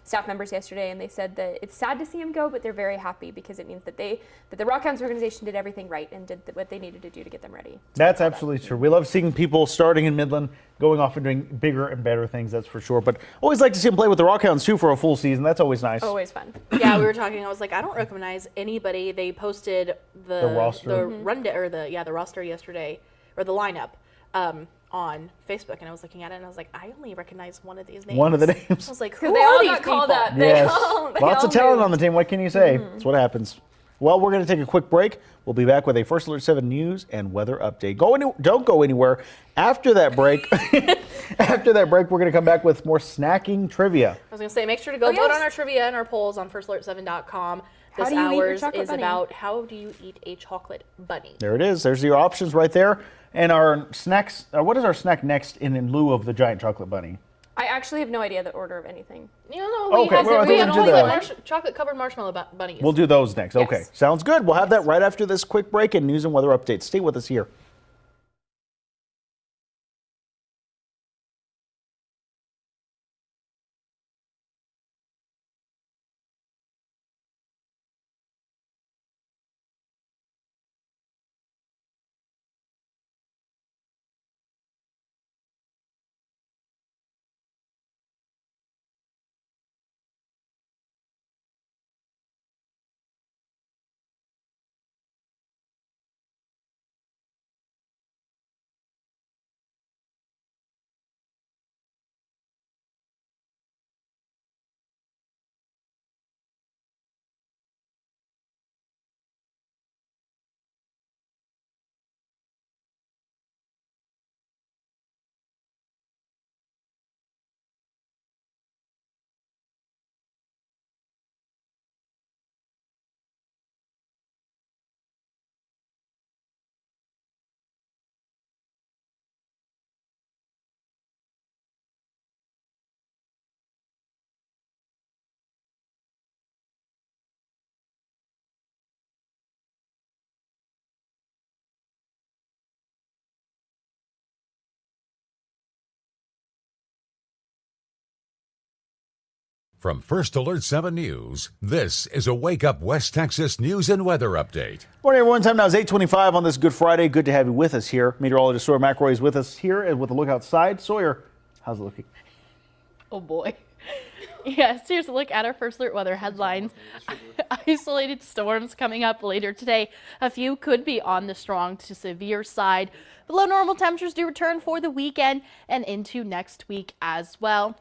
staff members yesterday, and they said that it's sad to see him go, but they're very happy because it means that the Rockhounds organization did everything right and did what they needed to do to get them ready. That's absolutely true. We love seeing people starting in Midland, going off and doing bigger and better things, that's for sure. But always like to see them play with the Rockhounds, too, for a full season. That's always nice. Always fun. Yeah, we were talking. I was like, I don't recognize anybody. They posted the roster, the roster yesterday, or the lineup on Facebook, and I was looking at it, and I was like, I only recognize one of these names. One of the names. I was like, who they are all these got called people? up. Yes. They Lots all of talent moved. on the team. What can you say? That's what happens. Well, we're going to take a quick break. We'll be back with a First Alert 7 news and weather update. Don't go anywhere. After that break, we're going to come back with more snacking trivia. I was going to say, make sure to go vote on our trivia and our polls on firstalert7.com. This hour's is about how do you eat a chocolate bunny. There it is. There's your options right there. And our snacks, what is our snack next in lieu of the giant chocolate bunny? I actually have no idea the order of anything. You know, we have chocolate-covered marshmallow bunnies. We'll do those next. Yes. Okay, sounds good. We'll have that right after this quick break and news and weather updates. Stay with us here. From First Alert 7 News, this is a Wake Up West Texas news and weather update. Morning, everyone. Time now is 8:25 on this Good Friday. Good to have you with us here. Meteorologist Sawyer McElroy is with us here with a look outside. Sawyer, how's it looking? Oh, boy. Yes, here's a look at our First Alert weather headlines. Isolated storms coming up later today. A few could be on the strong to severe side. Below normal temperatures do return for the weekend and into next week as well.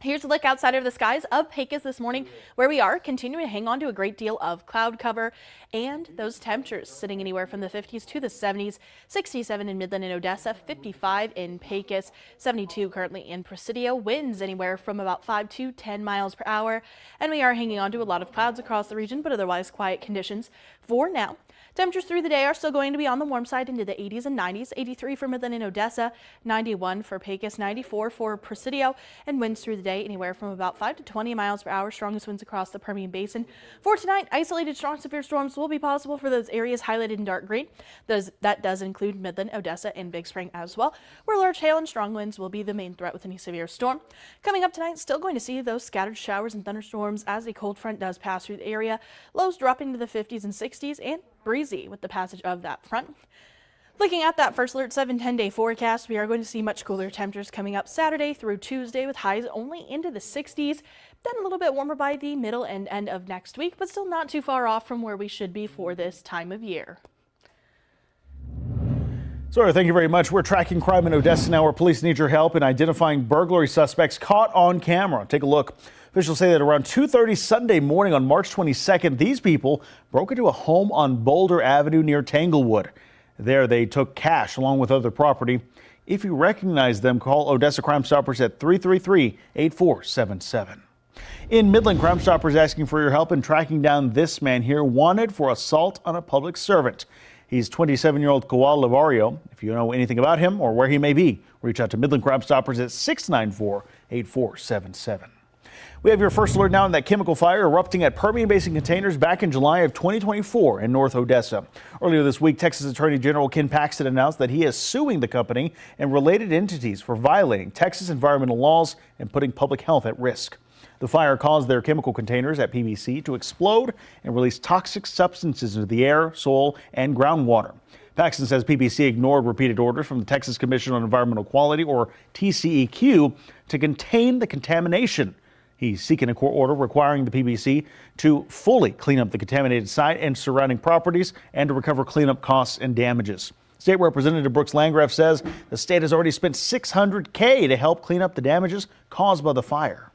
Here's a look outside of the skies of Pecos this morning, where we are continuing to hang on to a great deal of cloud cover, and those temperatures sitting anywhere from the 50s to the 70s, 67 in Midland and Odessa, 55 in Pecos, 72 currently in Presidio. Winds anywhere from about 5 to 10 miles per hour, and we are hanging on to a lot of clouds across the region, but otherwise quiet conditions for now. Temperatures through the day are still going to be on the warm side into the 80s and 90s, 83 for Midland and Odessa, 91 for Pecos, 94 for Presidio, and winds through the day anywhere from about 5 to 20 miles per hour, strongest winds across the Permian Basin. For tonight, isolated strong severe storms will be possible for those areas highlighted in dark green. That does include Midland, Odessa, and Big Spring as well, where large hail and strong winds will be the main threat with any severe storm. Coming up tonight, still going to see those scattered showers and thunderstorms as a cold front does pass through the area. Lows dropping to the 50s and 60s and breezy with the passage of that front. Looking at that First Alert 7 10-day forecast, we are going to see much cooler temperatures coming up Saturday through Tuesday with highs only into the 60s. Then a little bit warmer by the middle and end of next week, but still not too far off from where we should be for this time of year. Sawyer, thank you very much. We're tracking crime in Odessa now, where police need your help in identifying burglary suspects caught on camera. Take a look. Officials say that around 2:30 Sunday morning on March 22nd, these people broke into a home on Boulder Avenue near Tanglewood. There, they took cash along with other property. If you recognize them, call Odessa Crime Stoppers at 333-8477. In Midland, Crime Stoppers asking for your help in tracking down this man here, wanted for assault on a public servant. He's 27-year-old Kawal Livario. If you know anything about him or where he may be, reach out to Midland Crime Stoppers at 694-8477. We have your first alert now on that chemical fire erupting at Permian Basin Containers back in July of 2024 in North Odessa. Earlier this week, Texas Attorney General Ken Paxton announced that he is suing the company and related entities for violating Texas environmental laws and putting public health at risk. The fire caused their chemical containers at PBC to explode and release toxic substances into the air, soil, and groundwater. Paxton says PBC ignored repeated orders from the Texas Commission on Environmental Quality, or TCEQ, to contain the contamination. He's seeking a court order requiring the PBC to fully clean up the contaminated site and surrounding properties and to recover cleanup costs and damages. State Representative Brooks Landgraf says the state has already spent $600K to help clean up the damages caused by the fire.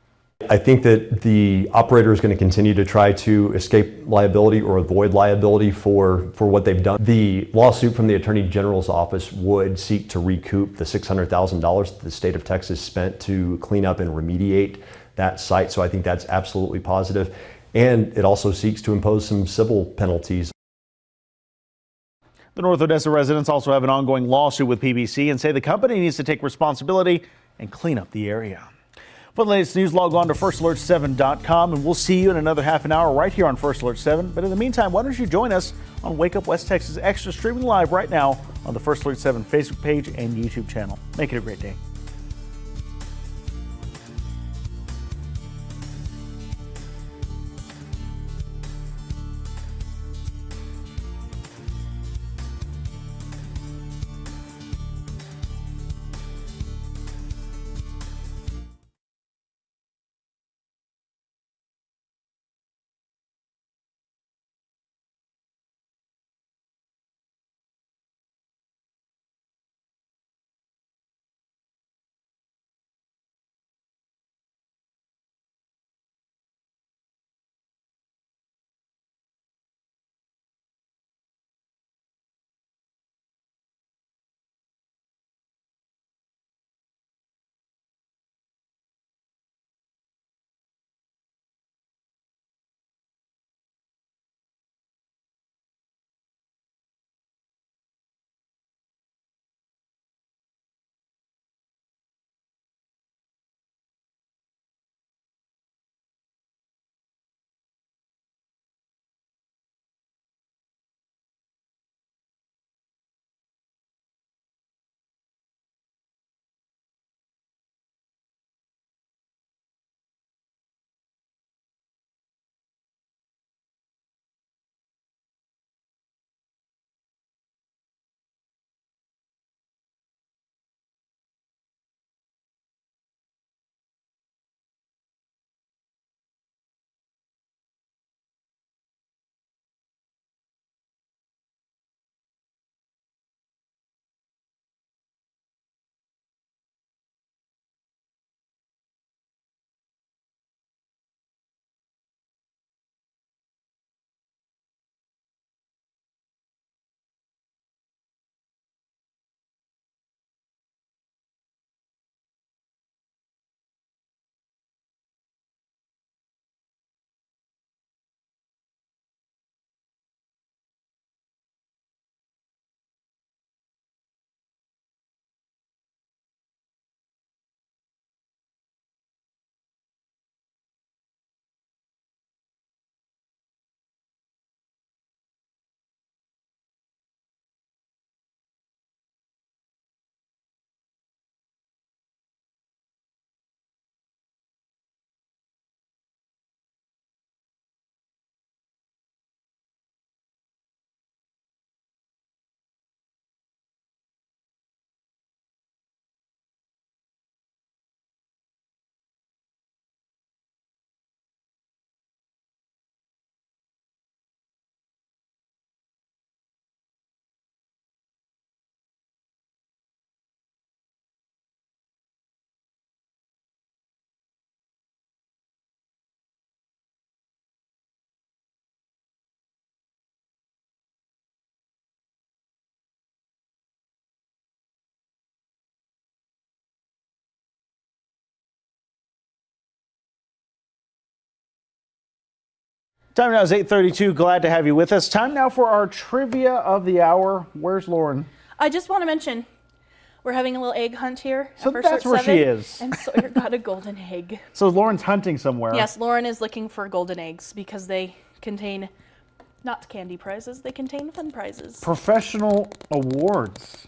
I think that the operator is going to continue to try to escape liability or avoid liability for what they've done. The lawsuit from the Attorney General's office would seek to recoup the $600,000 that the state of Texas spent to clean up and remediate that site. So I think that's absolutely positive. And it also seeks to impose some civil penalties. The North Odessa residents also have an ongoing lawsuit with PBC and say the company needs to take responsibility and clean up the area. For the latest news, log on to FirstAlert7.com, and we'll see you in another half an hour right here on First Alert 7. But in the meantime, why don't you join us on Wake Up West Texas Extra, streaming live right now on the First Alert 7 Facebook page and YouTube channel. Make it a great day. Time now is 8:32. Glad to have you with us. Time now for our trivia of the hour. Where's Lauren? I just want to mention, we're having a little egg hunt here. So that's where she is. And Sawyer got a golden egg. So Lauren's hunting somewhere. Yes, Lauren is looking for golden eggs because they contain not candy prizes, they contain fun prizes. Professional awards.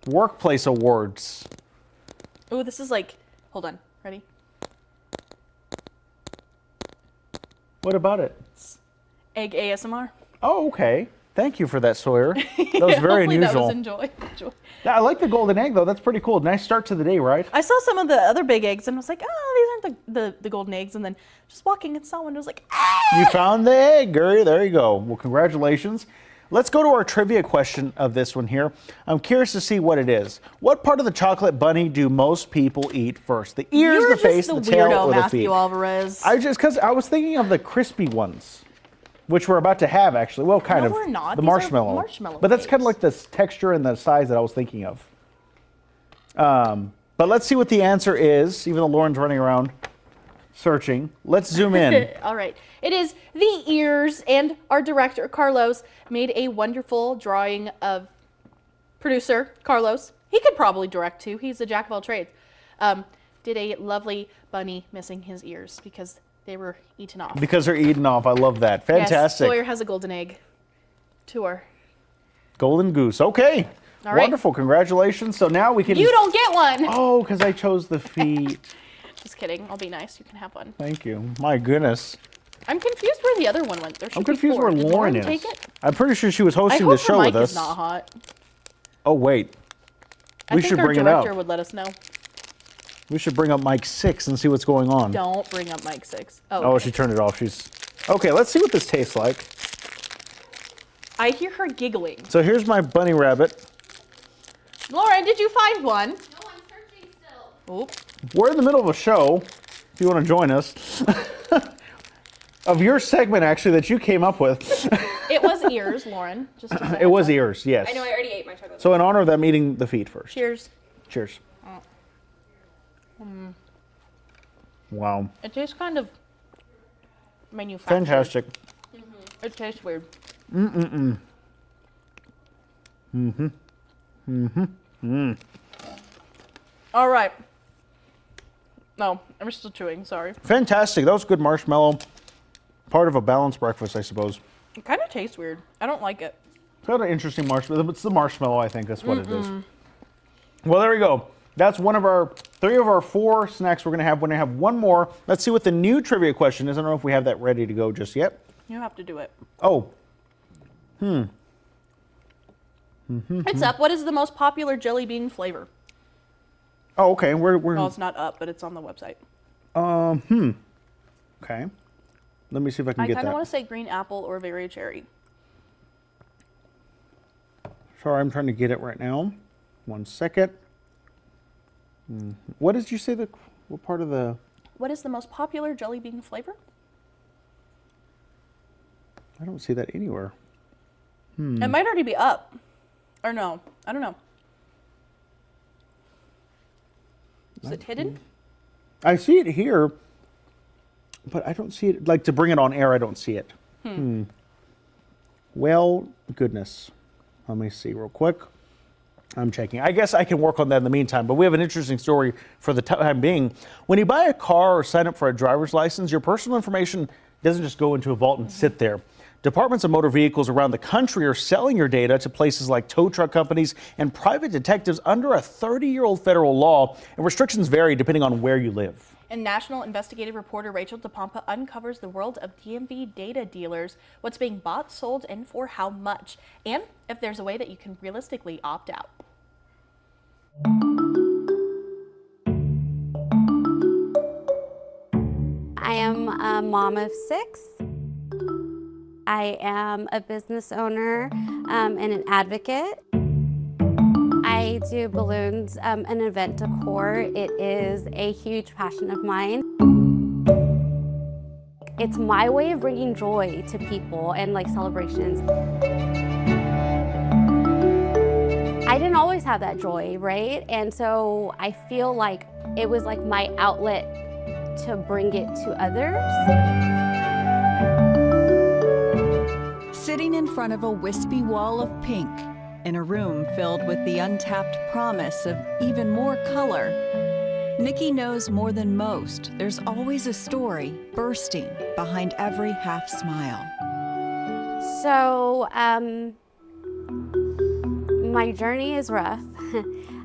Workplace awards. Oh, this is like, hold on, ready? What about it? Egg ASMR. Oh, okay. Thank you for that, Sawyer. That was very Hopefully unusual. That was enjoy. Yeah, I like the golden egg, though. That's pretty cool. Nice start to the day, right? I saw some of the other big eggs and I was like, oh, these aren't the golden eggs. And then just walking and saw one, and I was like, ah! You found the egg, Gary. There you go. Well, congratulations. Let's go to our trivia question of this one here. I'm curious to see what it is. What part of the chocolate bunny do most people eat first? The ears, the face, the tail, or the Matthew feet? Alvarez. Because I was thinking of the crispy ones, which we're about to have, actually. Well, kind of. No, we're not. The These are marshmallow. marshmallow But that's cakes. kind of like the texture and the size that I was thinking of. But let's see what the answer is, even though Lauren's running around searching. Let's zoom in. All right. It is the ears, and our director, Carlos, made a wonderful drawing of producer, Carlos. He could probably direct too. He's a jack of all trades. Did a lovely bunny missing his ears because they were eaten off. Because they're eaten off. I love that. Fantastic. Yes, Sawyer has a golden egg tour. Golden goose. Okay. All right. Wonderful. Congratulations. So now we can... You don't get one. Oh, because I chose the feet. Just kidding. I'll be nice. You can have one. Thank you. My goodness. I'm confused where the other one went. There should I'm be confused four. where Did Lauren is. Take it? I'm pretty sure she was hosting I the hope show her mic with us. is not hot. Oh, wait. I We think should our bring it director out. would let us know. We should bring up mic 6 and see what's going on. Don't bring up mic 6. Oh, Oh, okay. she turned it off. She's... Okay, let's see what this tastes like. I hear her giggling. So here's my bunny rabbit. Lauren, did you find one? No, I'm searching still. Oop. We're in the middle of a show, if you want to join us. Of your segment, actually, that you came up with. It was ears, Lauren. Just to say It was that. ears, yes. I know, I already ate my chocolate. So in honor of them, eating the feet first. Cheers. Cheers. Mm. Wow. It tastes kind of manufactured. Fantastic. It tastes weird. Mm-mm-mm. Mm-hmm. Mm-hmm. Mm. All right. No, I'm still chewing. Sorry. Fantastic. That was good marshmallow. Part of a balanced breakfast, I suppose. It kind of tastes weird. I don't like it. It's got an interesting marshmallow. It's the marshmallow, I think. That's what it is. Mm-mm. Well, there we go. That's one of our 3 of our 4 snacks we're going to have. We're going to have one more. Let's see what the new trivia question is. I don't know if we have that ready to go just yet. You have to do it. Oh. It's up. What is the most popular jelly bean flavor? Oh, okay. We're Well, it's not up, but it's on the website. Okay. Let me see if I can I get kind of that. want to say green apple or berry cherry. Sorry, I'm trying to get it right now. 1 second. What did you say? What part of the... What is the most popular jelly bean flavor? I don't see that anywhere. It might already be up. Or no. I don't know. Is it hidden? I see it here, but I don't see it. Like, to bring it on air, I don't see it. Well, goodness. Let me see real quick. I'm checking. I guess I can work on that in the meantime, but we have an interesting story for the time being. When you buy a car or sign up for a driver's license, your personal information doesn't just go into a vault and sit there. Departments of motor vehicles around the country are selling your data to places like tow truck companies and private detectives under a 30-year-old federal law, and restrictions vary depending on where you live. And national investigative reporter Rachel DePompa uncovers the world of DMV data dealers, what's being bought, sold, and for how much, and if there's a way that you can realistically opt out. I am a mom of 6. I am a business owner and an advocate. I do balloons and event decor. It is a huge passion of mine. It's my way of bringing joy to people and like celebrations. I didn't always have that joy, right? And so I feel like it was like my outlet to bring it to others. Sitting in front of a wispy wall of pink, in a room filled with the untapped promise of even more color, Nikki knows more than most. There's always a story bursting behind every half smile. So, my journey is rough.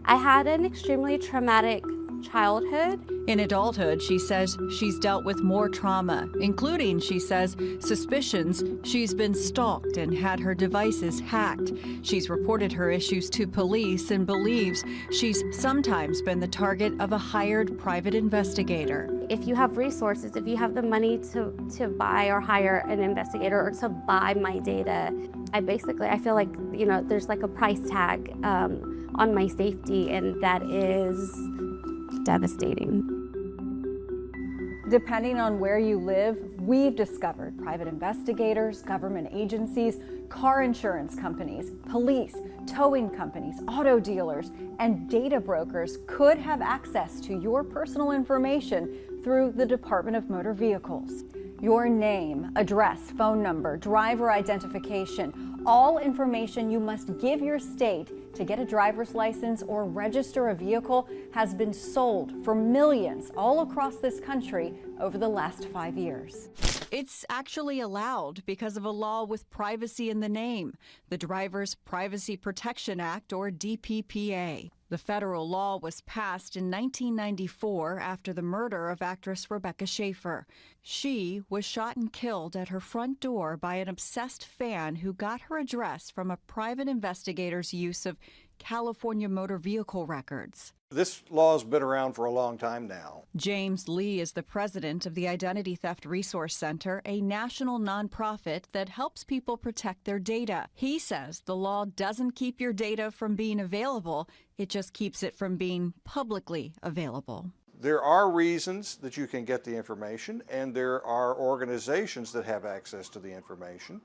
I had an extremely traumatic childhood. In adulthood, she says she's dealt with more trauma, including, she says, suspicions she's been stalked and had her devices hacked. She's reported her issues to police and believes she's sometimes been the target of a hired private investigator. If you have resources, if you have the money to buy or hire an investigator or to buy my data, I feel like, you know, there's like a price tag on my safety, and that is devastating. Depending on where you live, we've discovered private investigators, government agencies, car insurance companies, police, towing companies, auto dealers, and data brokers could have access to your personal information through the Department of Motor Vehicles. Your name, address, phone number, driver identification, all information you must give your state to get a driver's license or register a vehicle has been sold for millions all across this country over the last 5 years. It's actually allowed because of a law with privacy in the name, the Driver's Privacy Protection Act, or DPPA. The federal law was passed in 1994 after the murder of actress Rebecca Schaefer. She was shot and killed at her front door by an obsessed fan who got her address from a private investigator's use of California motor vehicle records. This law's been around for a long time now. James Lee is the president of the Identity Theft Resource Center, a national nonprofit that helps people protect their data. He says the law doesn't keep your data from being available, it just keeps it from being publicly available. There are reasons that you can get the information, and there are organizations that have access to the information,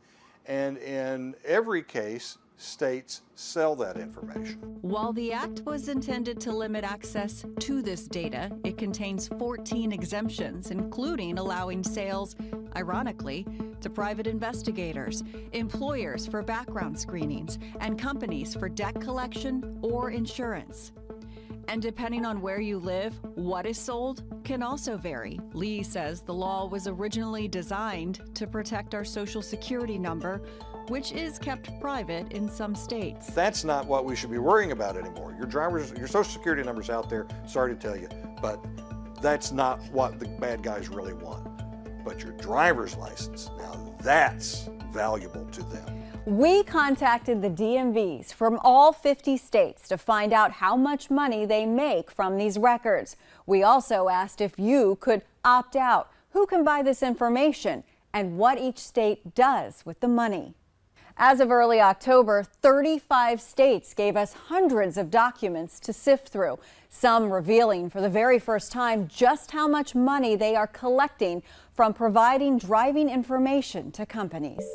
and in every case, states sell that information. While the act was intended to limit access to this data, it contains 14 exemptions, including allowing sales, ironically, to private investigators, employers for background screenings, and companies for debt collection or insurance. And depending on where you live, what is sold can also vary. Lee says the law was originally designed to protect our Social Security number, which is kept private in some states. That's not what we should be worrying about anymore. Your Social Security number's out there, sorry to tell you, but that's not what the bad guys really want. But your driver's license, now that's valuable to them. We contacted the DMVs from all 50 states to find out how much money they make from these records. We also asked if you could opt out, who can buy this information, and what each state does with the money. As of early October, 35 states gave us hundreds of documents to sift through, some revealing for the very first time just how much money they are collecting from providing driving information to companies.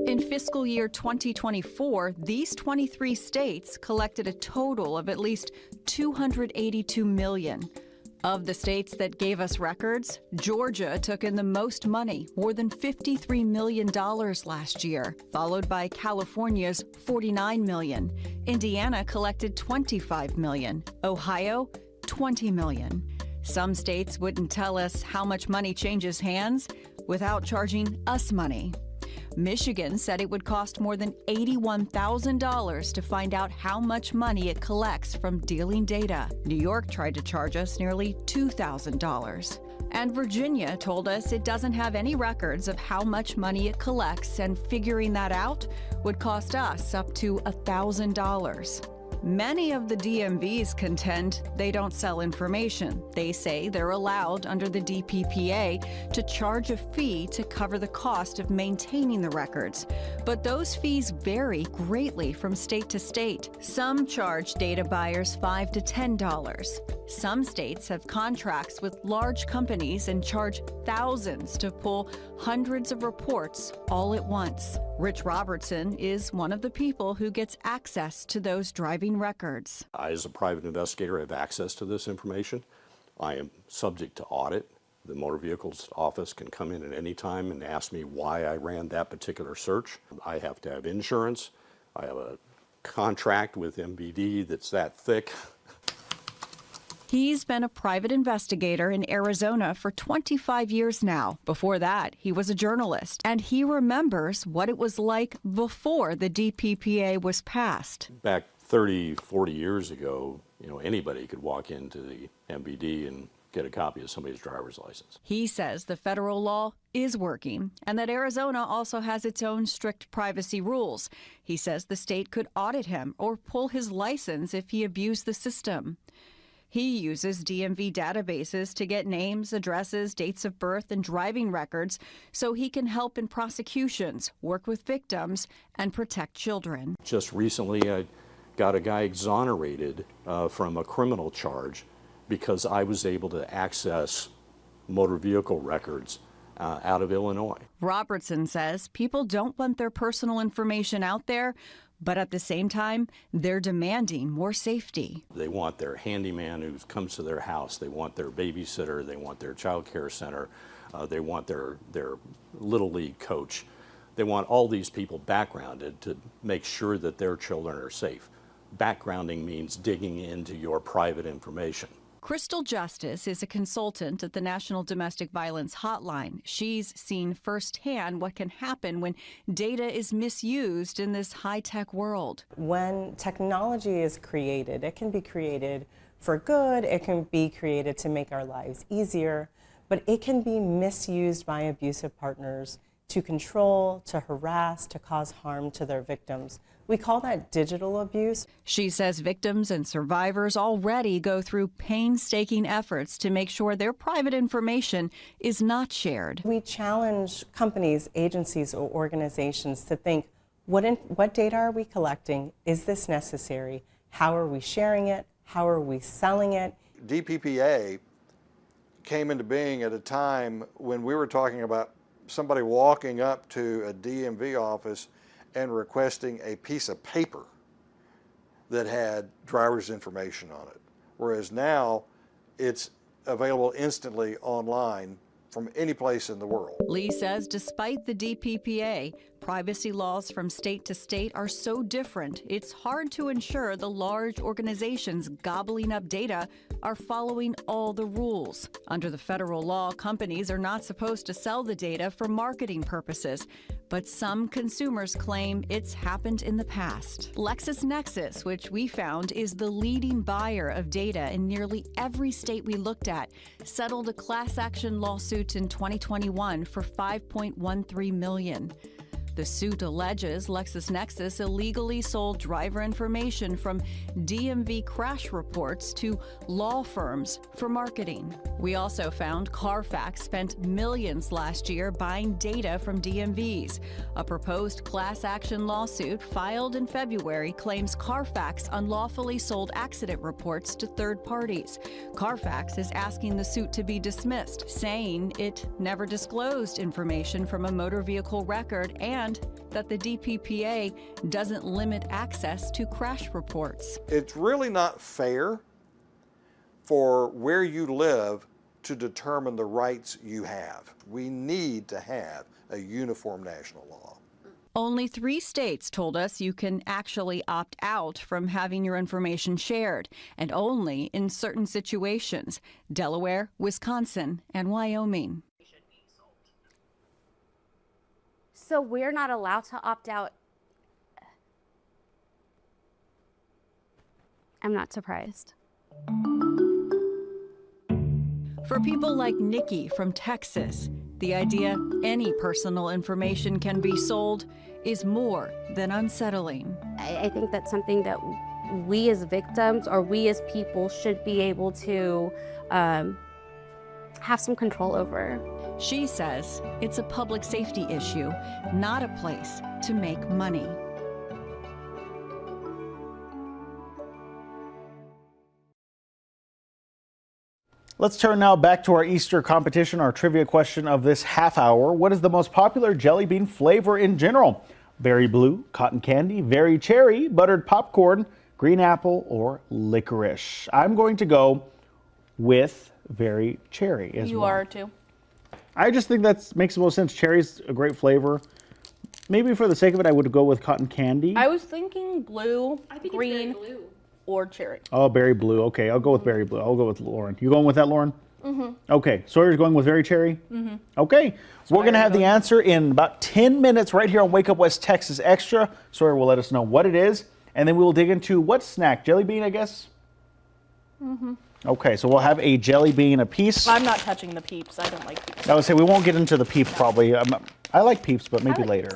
In fiscal year 2024, these 23 states collected a total of at least $282 million. Of the states that gave us records, Georgia took in the most money, more than $53 million last year, followed by California's $49 million. Indiana collected $25 million. Ohio, $20 million. Some states wouldn't tell us how much money changes hands without charging us money. Michigan said it would cost more than $81,000 to find out how much money it collects from dealing data. New York tried to charge us nearly $2,000. And Virginia told us it doesn't have any records of how much money it collects, and figuring that out would cost us up to $1,000. Many of the DMVs contend they don't sell information. They say they're allowed under the DPPA to charge a fee to cover the cost of maintaining the records. But those fees vary greatly from state to state. Some charge data buyers $5 to $10. Some states have contracts with large companies and charge thousands to pull hundreds of reports all at once. Rich Robertson is one of the people who gets access to those driving records. I, as a private investigator, have access to this information. I am subject to audit. The motor vehicles office can come in at any time and ask me why I ran that particular search. I have to have insurance. I have a contract with MVD that's that thick. He's been a private investigator in Arizona for 25 years now. Before that, he was a journalist, and he remembers what it was like before the DPPA was passed. Back 30, 40 years ago, anybody could walk into the MVD and get a copy of somebody's driver's license. He says the federal law is working and that Arizona also has its own strict privacy rules. He says the state could audit him or pull his license if he abused the system. He uses DMV databases to get names, addresses, dates of birth, and driving records so he can help in prosecutions, work with victims, and protect children. Just recently, I got a guy exonerated from a criminal charge because I was able to access motor vehicle records out of Illinois. Robertson says people don't want their personal information out there, but at the same time, they're demanding more safety. They want their handyman who comes to their house. They want their babysitter. They want their child care center. They want their Little League coach. They want all these people backgrounded to make sure that their children are safe. Backgrounding means digging into your private information. Crystal Justice is a consultant at the National Domestic Violence Hotline. She's seen firsthand what can happen when data is misused in this high-tech world. When technology is created, it can be created for good, it can be created to make our lives easier, but it can be misused by abusive partners to control, to harass, to cause harm to their victims. We call that digital abuse. She says victims and survivors already go through painstaking efforts to make sure their private information is not shared. We challenge companies, agencies, or organizations to think, what data are we collecting? Is this necessary? How are we sharing it? How are we selling it? DPPA came into being at a time when we were talking about somebody walking up to a DMV office and requesting a piece of paper that had driver's information on it. Whereas now it's available instantly online from any place in the world. Lee says despite the DPPA, privacy laws from state to state are so different, it's hard to ensure the large organizations gobbling up data are following all the rules. Under the federal law, companies are not supposed to sell the data for marketing purposes, but some consumers claim it's happened in the past. LexisNexis, which we found is the leading buyer of data in nearly every state we looked at, settled a class action lawsuit in 2021 for $5.13 million. The suit alleges LexisNexis illegally sold driver information from DMV crash reports to law firms for marketing. We also found Carfax spent millions last year buying data from DMVs. A proposed class action lawsuit filed in February claims Carfax unlawfully sold accident reports to third parties. Carfax is asking the suit to be dismissed, saying it never disclosed information from a motor vehicle record and that the DPPA doesn't limit access to crash reports. It's really not fair for where you live to determine the rights you have. We need to have a uniform national law. Only 3 states told us you can actually opt out from having your information shared, and only in certain situations: Delaware, Wisconsin, and Wyoming. So we're not allowed to opt out. I'm not surprised. For people like Nikki from Texas, the idea any personal information can be sold is more than unsettling. I think that's something that we as victims or we as people should be able to have some control over. She says it's a public safety issue, not a place to make money. Let's turn now back to our Easter competition, our trivia question of this half hour. What is the most popular jelly bean flavor in general? Berry blue, cotton candy, very cherry, buttered popcorn, green apple, or licorice? I'm going to go with very cherry as well. You are too. I just think that makes the most sense. Cherry's a great flavor. Maybe for the sake of it, I would go with cotton candy. I was thinking blue, green, or cherry. Oh, berry blue. Okay, I'll go with berry blue. I'll go with Lauren. You going with that, Lauren? Mm-hmm. Okay, Sawyer's going with very cherry? Mm-hmm. Okay, we're going to have the answer in about 10 minutes right here on Wake Up West Texas Extra. Sawyer will let us know what it is, and then we will dig into what snack? Jelly bean, I guess? Mm-hmm. Okay, so we'll have a jelly bean apiece. I'm not touching the Peeps. I don't like Peeps. I would say we won't get into the Peeps probably. I like Peeps, but maybe later.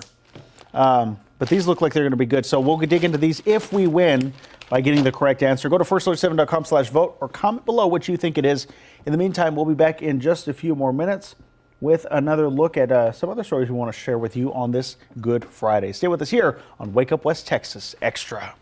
But these look like they're going to be good. So we'll dig into these if we win by getting the correct answer. Go to firstalert7.com/vote or comment below what you think it is. In the meantime, we'll be back in just a few more minutes with another look at some other stories we want to share with you on this Good Friday. Stay with us here on Wake Up West Texas Extra.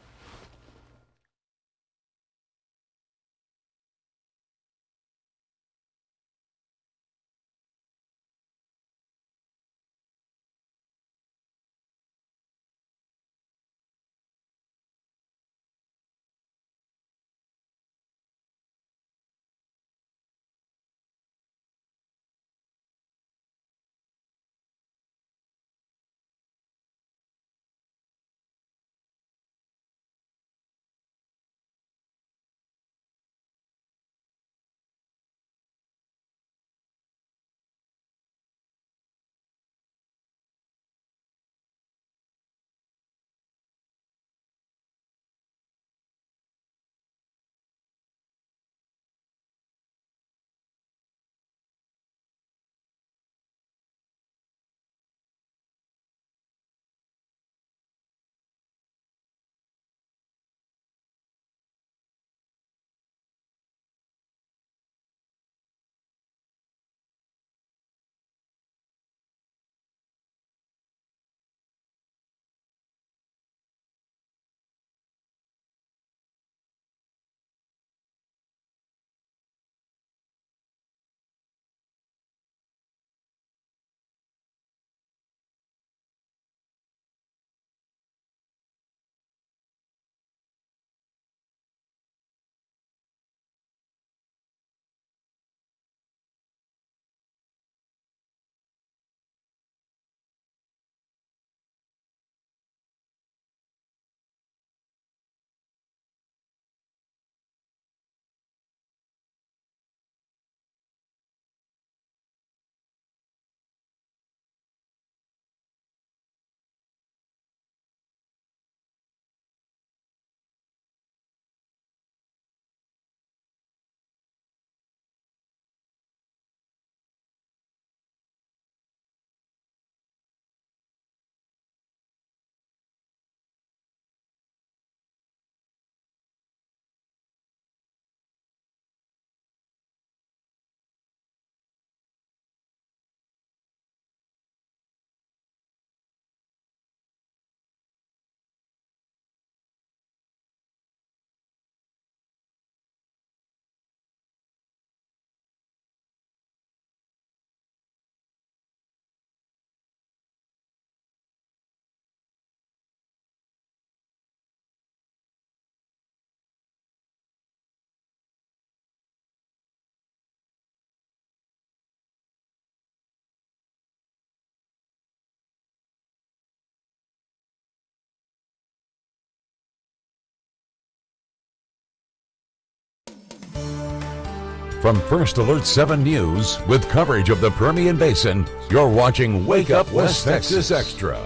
From First Alert 7 News, with coverage of the Permian Basin, you're watching Wake Up West Texas Extra.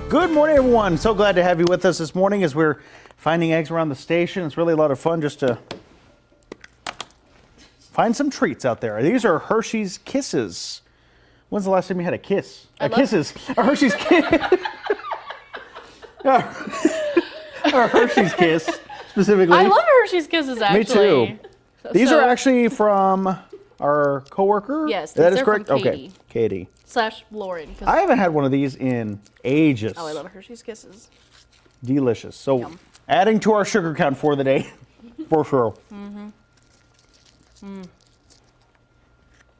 Good morning, everyone. So glad to have you with us this morning as we're finding eggs around the station. It's really a lot of fun just to find some treats out there. These are Hershey's Kisses. When's the last time you had a kiss? A Hershey's Kiss. A Hershey's Kiss, specifically. I love Hershey's Kisses, actually. Me too. These are actually from our coworker? Yes, that is they're correct? from Katie. Okay, Katie. / Lauren. I haven't had one of these in ages. Oh, I love Hershey's Kisses. Delicious. So, adding to our sugar count for the day, for sure. Mm-hmm. Mm.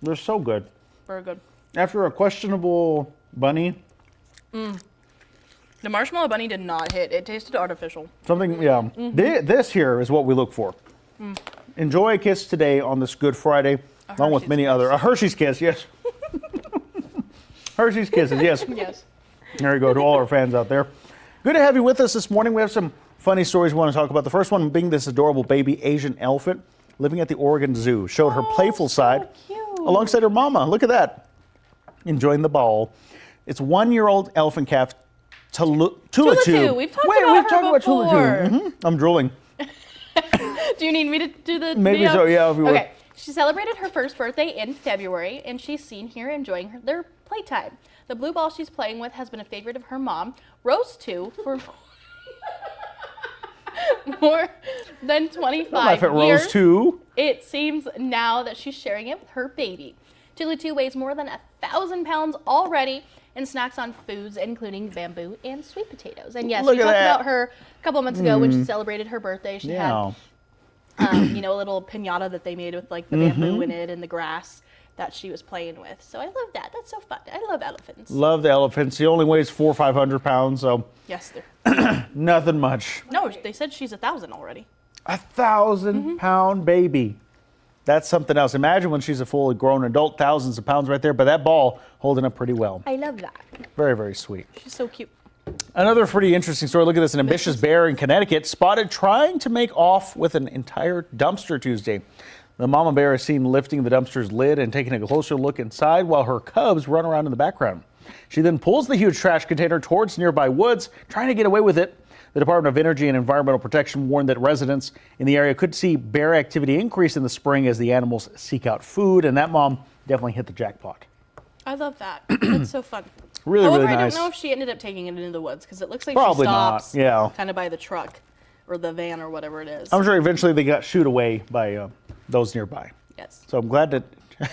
They're so good. Very good. After a questionable bunny. Mm. The marshmallow bunny did not hit. It tasted artificial. Something, yeah. Mhm. This here is what we look for. Mm. enjoy a kiss today on this Good Friday, along with many other. A Hershey's Kiss, yes. Hershey's Kisses, yes. Yes. There you go, to all our fans out there. Good to have you with us this morning. We have some funny stories we want to talk about. The first one being this adorable baby Asian elephant living at the Oregon Zoo. Showed her playful side alongside her mama. Look at that. Enjoying the ball. It's 1-year-old elephant calf Tula-Two. We've talked about her before. Tula-Two. I'm drooling. Do you need me to do the Maybe video? so, yeah. If you would. Okay. She celebrated her first birthday in February, and she's seen here enjoying their playtime. The blue ball she's playing with has been a favorite of her mom, Rose 2, for more than 25 years. Rose 2. It seems now that she's sharing it with her baby. Tula-Two weighs more than 1,000 pounds already and snacks on foods including bamboo and sweet potatoes. And yes, we talked about her a couple of months ago when she celebrated her birthday. She had a little piñata that they made with like the bamboo in it and the grass that she was playing with. So I love that. That's so fun. I love elephants. Love the elephants. He only weighs 400 or 500 pounds, so yes, they're nothing much. No, they said she's 1,000 already. 1,000 pound baby. That's something else. Imagine when she's a fully grown adult, thousands of pounds right there, but that ball holding up pretty well. I love that. Very, very sweet. She's so cute. Another pretty interesting story. Look at this. An ambitious bear in Connecticut spotted trying to make off with an entire dumpster Tuesday. The mama bear is seen lifting the dumpster's lid and taking a closer look inside while her cubs run around in the background. She then pulls the huge trash container towards nearby woods, trying to get away with it. The Department of Energy and Environmental Protection warned that residents in the area could see bear activity increase in the spring as the animals seek out food, and that mom definitely hit the jackpot. I love that. That's so fun. Really, However, really nice. I don't know if she ended up taking it into the woods because it looks like Probably she stops not. kind of by the truck or the van or whatever it is. I'm sure eventually they got shooed away by those nearby. Yes. So I'm glad that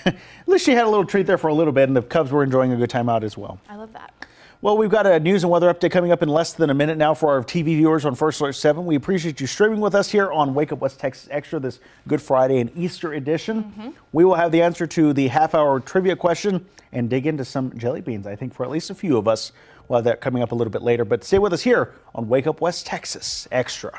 at least she had a little treat there for a little bit, and the cubs were enjoying a good time out as well. I love that. Well, we've got a news and weather update coming up in less than a minute now for our TV viewers on First Alert 7. We appreciate you streaming with us here on Wake Up West Texas Extra, this Good Friday and Easter edition. We will have the answer to the half-hour trivia question and dig into some jelly beans, I think, for at least a few of us. We'll have that coming up a little bit later. But stay with us here on Wake Up West Texas Extra.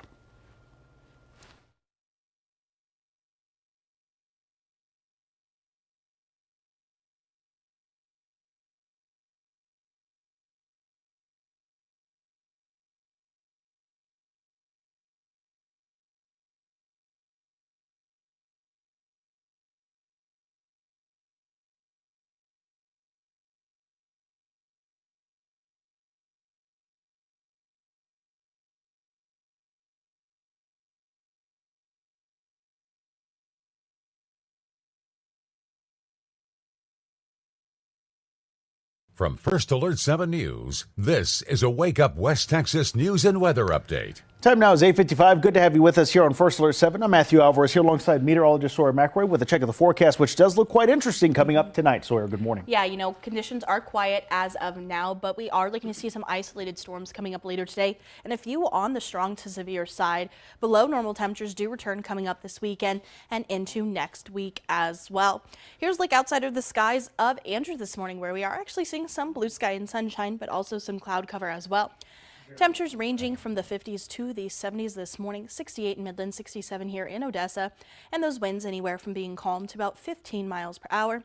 From First Alert 7 News, this is a Wake Up West Texas news and weather update. Time now is 8:55. Good to have you with us here on First Alert 7. I'm Matthew Alvarez here alongside meteorologist Sawyer McElroy with a check of the forecast, which does look quite interesting coming up tonight. Sawyer, good morning. Yeah, conditions are quiet as of now, but we are looking to see some isolated storms coming up later today and a few on the strong to severe side. Below normal temperatures do return coming up this weekend and into next week as well. Here's a look outside of the skies of Andrew this morning, where we are actually seeing some blue sky and sunshine, but also some cloud cover as well. Temperatures ranging from the 50s to the 70s this morning, 68 in Midland, 67 here in Odessa, and those winds anywhere from being calm to about 15 miles per hour.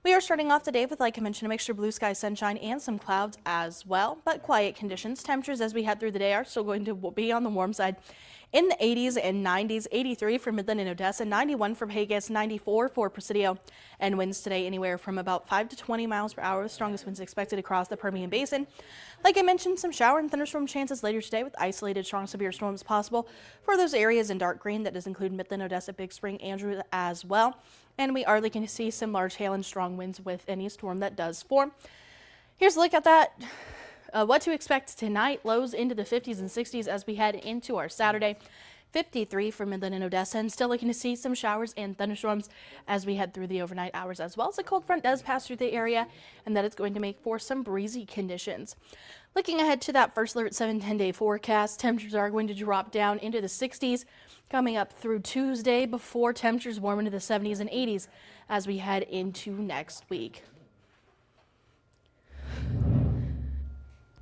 We are starting off the day with, like I mentioned, a mixture of blue sky, sunshine, and some clouds as well, but quiet conditions. Temperatures as we head through the day are still going to be on the warm side in the 80s and 90s, 83 for Midland and Odessa, 91 for Vegas, 94 for Presidio, and winds today anywhere from about 5 to 20 miles per hour. The strongest winds expected across the Permian Basin. Like I mentioned, some shower and thunderstorm chances later today with isolated strong severe storms possible for those areas in dark green. That does include Midland, Odessa, Big Spring, Andrew as well. And we are looking to see some large hail and strong winds with any storm that does form. Here's a look at that. What to expect tonight. Lows into the 50s and 60s as we head into our Saturday. 53 for Midland and Odessa, and still looking to see some showers and thunderstorms as we head through the overnight hours as well as a cold front does pass through the area, and that it's going to make for some breezy conditions. Looking ahead to that First Alert 7 10-day forecast, temperatures are going to drop down into the 60s coming up through Tuesday before temperatures warm into the 70s and 80s as we head into next week.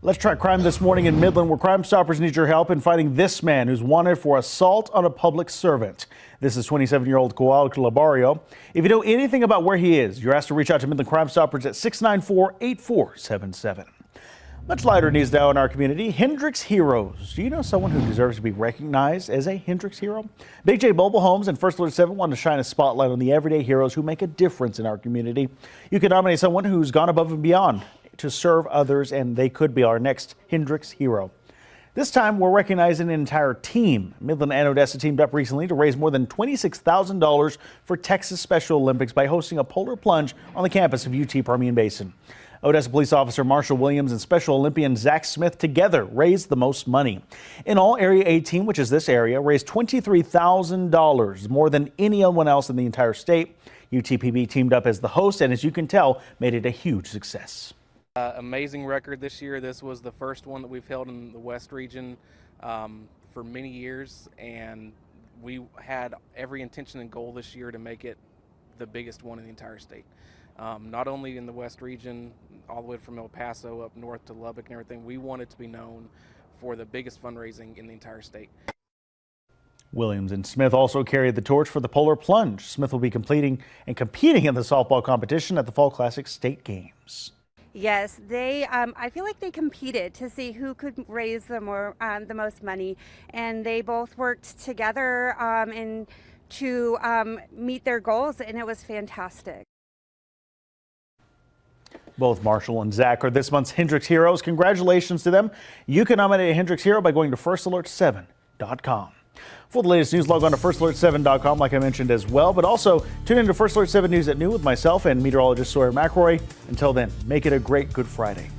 Let's try crime this morning in Midland, where Crime Stoppers need your help in finding this man who's wanted for assault on a public servant. This is 27-year-old Coal Calabario. If you know anything about where he is, you're asked to reach out to Midland Crime Stoppers at 694-8477. Much lighter news now in our community. Hendrix Heroes. Do you know someone who deserves to be recognized as a Hendrix hero? Big J Mobile Homes and First Alert 7 want to shine a spotlight on the everyday heroes who make a difference in our community. You can nominate someone who's gone above and beyond to serve others, and they could be our next Hendrix hero. This time, we're recognizing an entire team. Midland and Odessa teamed up recently to raise more than $26,000 for Texas Special Olympics by hosting a polar plunge on the campus of UT Permian Basin. Odessa police officer Marshall Williams and Special Olympian Zach Smith together raised the most money. In all, Area 18, which is this area, raised $23,000, more than anyone else in the entire state. UTPB teamed up as the host, and as you can tell, made it a huge success. Amazing record this year. This was the first one that we've held in the West region for many years, and we had every intention and goal this year to make it the biggest one in the entire state. Not only in the West region, all the way from El Paso up north to Lubbock and everything, we wanted to be known for the biggest fundraising in the entire state. Williams and Smith also carried the torch for the Polar Plunge. Smith will be completing and competing in the softball competition at the Fall Classic State Games. Yes, they. I feel like they competed to see who could raise the most money, and they both worked together and to meet their goals, and it was fantastic. Both Marshall and Zach are this month's Hendrix Heroes. Congratulations to them. You can nominate a Hendrix Hero by going to firstalert7.com. For the latest news, log on to firstalert7.com, like I mentioned as well. But also, tune in to First Alert 7 News at noon with myself and meteorologist Sawyer McElroy. Until then, make it a great Good Friday.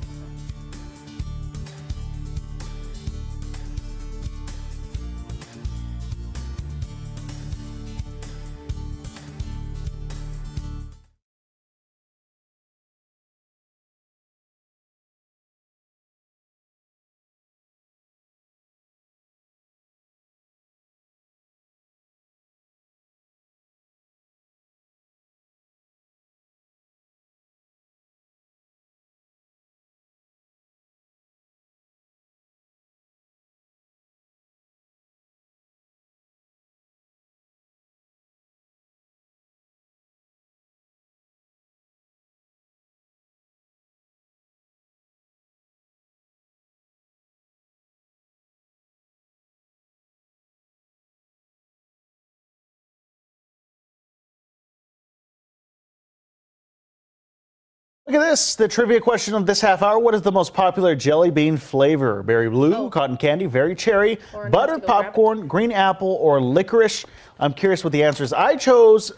Look at this, the trivia question of this half hour. What is the most popular jelly bean flavor? Berry blue, cotton candy, very cherry, buttered popcorn, green apple, or licorice? I'm curious what the answer is. I chose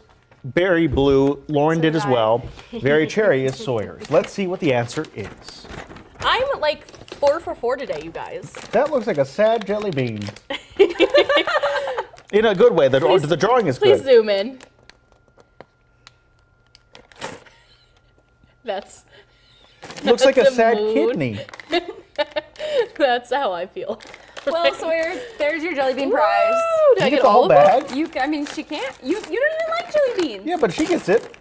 berry blue. Lauren did as well. Very cherry is Sawyer's. Let's see what the answer is. I'm like 4 for 4 today, you guys. That looks like a sad jelly bean. In a good way. The drawing is good. Please zoom in. That's looks like a sad mood. kidney. That's how I feel. Well, Sawyer, there's your jelly bean prize. Woo! Do I get the whole bag? I mean, she can't. You don't even like jelly beans. Yeah, but she gets it.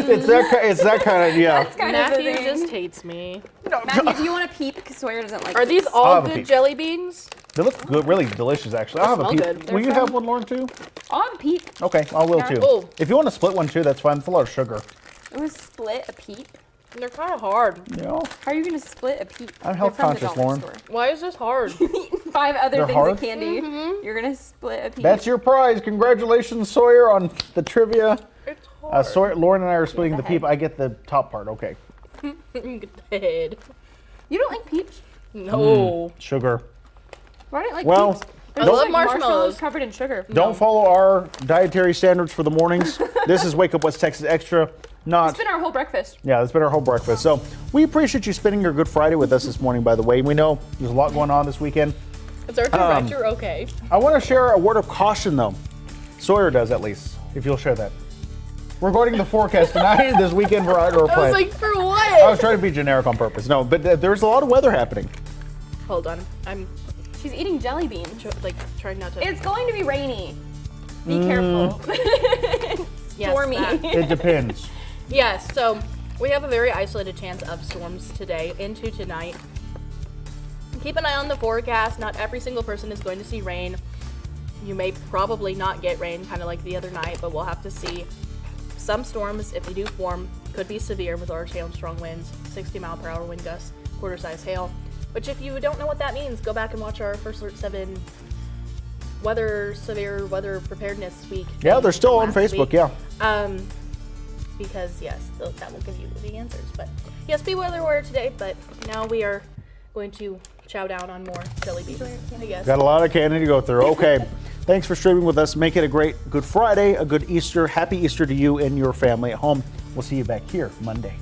It's that kind of, yeah. That's kind Matthew of the thing. just hates me. Matthew, do you want a peep? Because Sawyer doesn't like Are these peeps. all good jelly beans? They look good, really delicious, actually. I'll have a smell peep. good. Will you have one, Lauren, too? I'll have a peep. Okay, I will, too. Oh. If you want to split one, too, that's fine. It's a lot of sugar. It was split a peep. They're kind of hard. Yeah. How are you going to split a peep? I'm health conscious, Lauren. Why is this hard? 5 other They're things hard? of candy. You're going to split a peep. That's your prize. Congratulations, Sawyer, on the trivia. It's hard. Sawyer, Lauren and I are splitting the peep. I get the top part. Okay. Get the head. You don't like peeps? No. Sugar. Why don't you like Well, peeps? I They're love like marshmallows. covered in sugar. Don't follow our dietary standards for the mornings. This is Wake Up West Texas Extra. It's been our whole breakfast. Yeah, that's been our whole breakfast. So we appreciate you spending your Good Friday with us this morning, by the way. We know there's a lot going on this weekend. Is our director okay? I want to share a word of caution, though. Sawyer does, at least, if you'll share that. Regarding the forecast tonight, this weekend for outdoor play. I was like, for what? I was trying to be generic on purpose. No, but there's a lot of weather happening. Hold on. I'm She's eating jelly beans. Trying not to. It's going to be rainy. Be careful. Yes, Stormy. that. It depends. Yes, so We have a very isolated chance of storms today into tonight. Keep an eye on the forecast. Not every single person is going to see rain. You may probably not get rain, kind of like the other night, but we'll have to see. Some storms, if they do form, could be severe with large hail and strong winds, 60-mile-per-hour wind gusts, quarter-size hail. Which, if you don't know what that means, go back and watch our First Alert 7 severe weather preparedness week. Yeah, they're still on Facebook, week. yeah. Because, yes, that will give you the answers. But, yes, be weather aware today, but now we are going to chow down on more jelly beans, I guess. Got a lot of candy to go through. Okay. Thanks for streaming with us. Make it a great Good Friday, a good Easter. Happy Easter to you and your family at home. We'll see you back here Monday.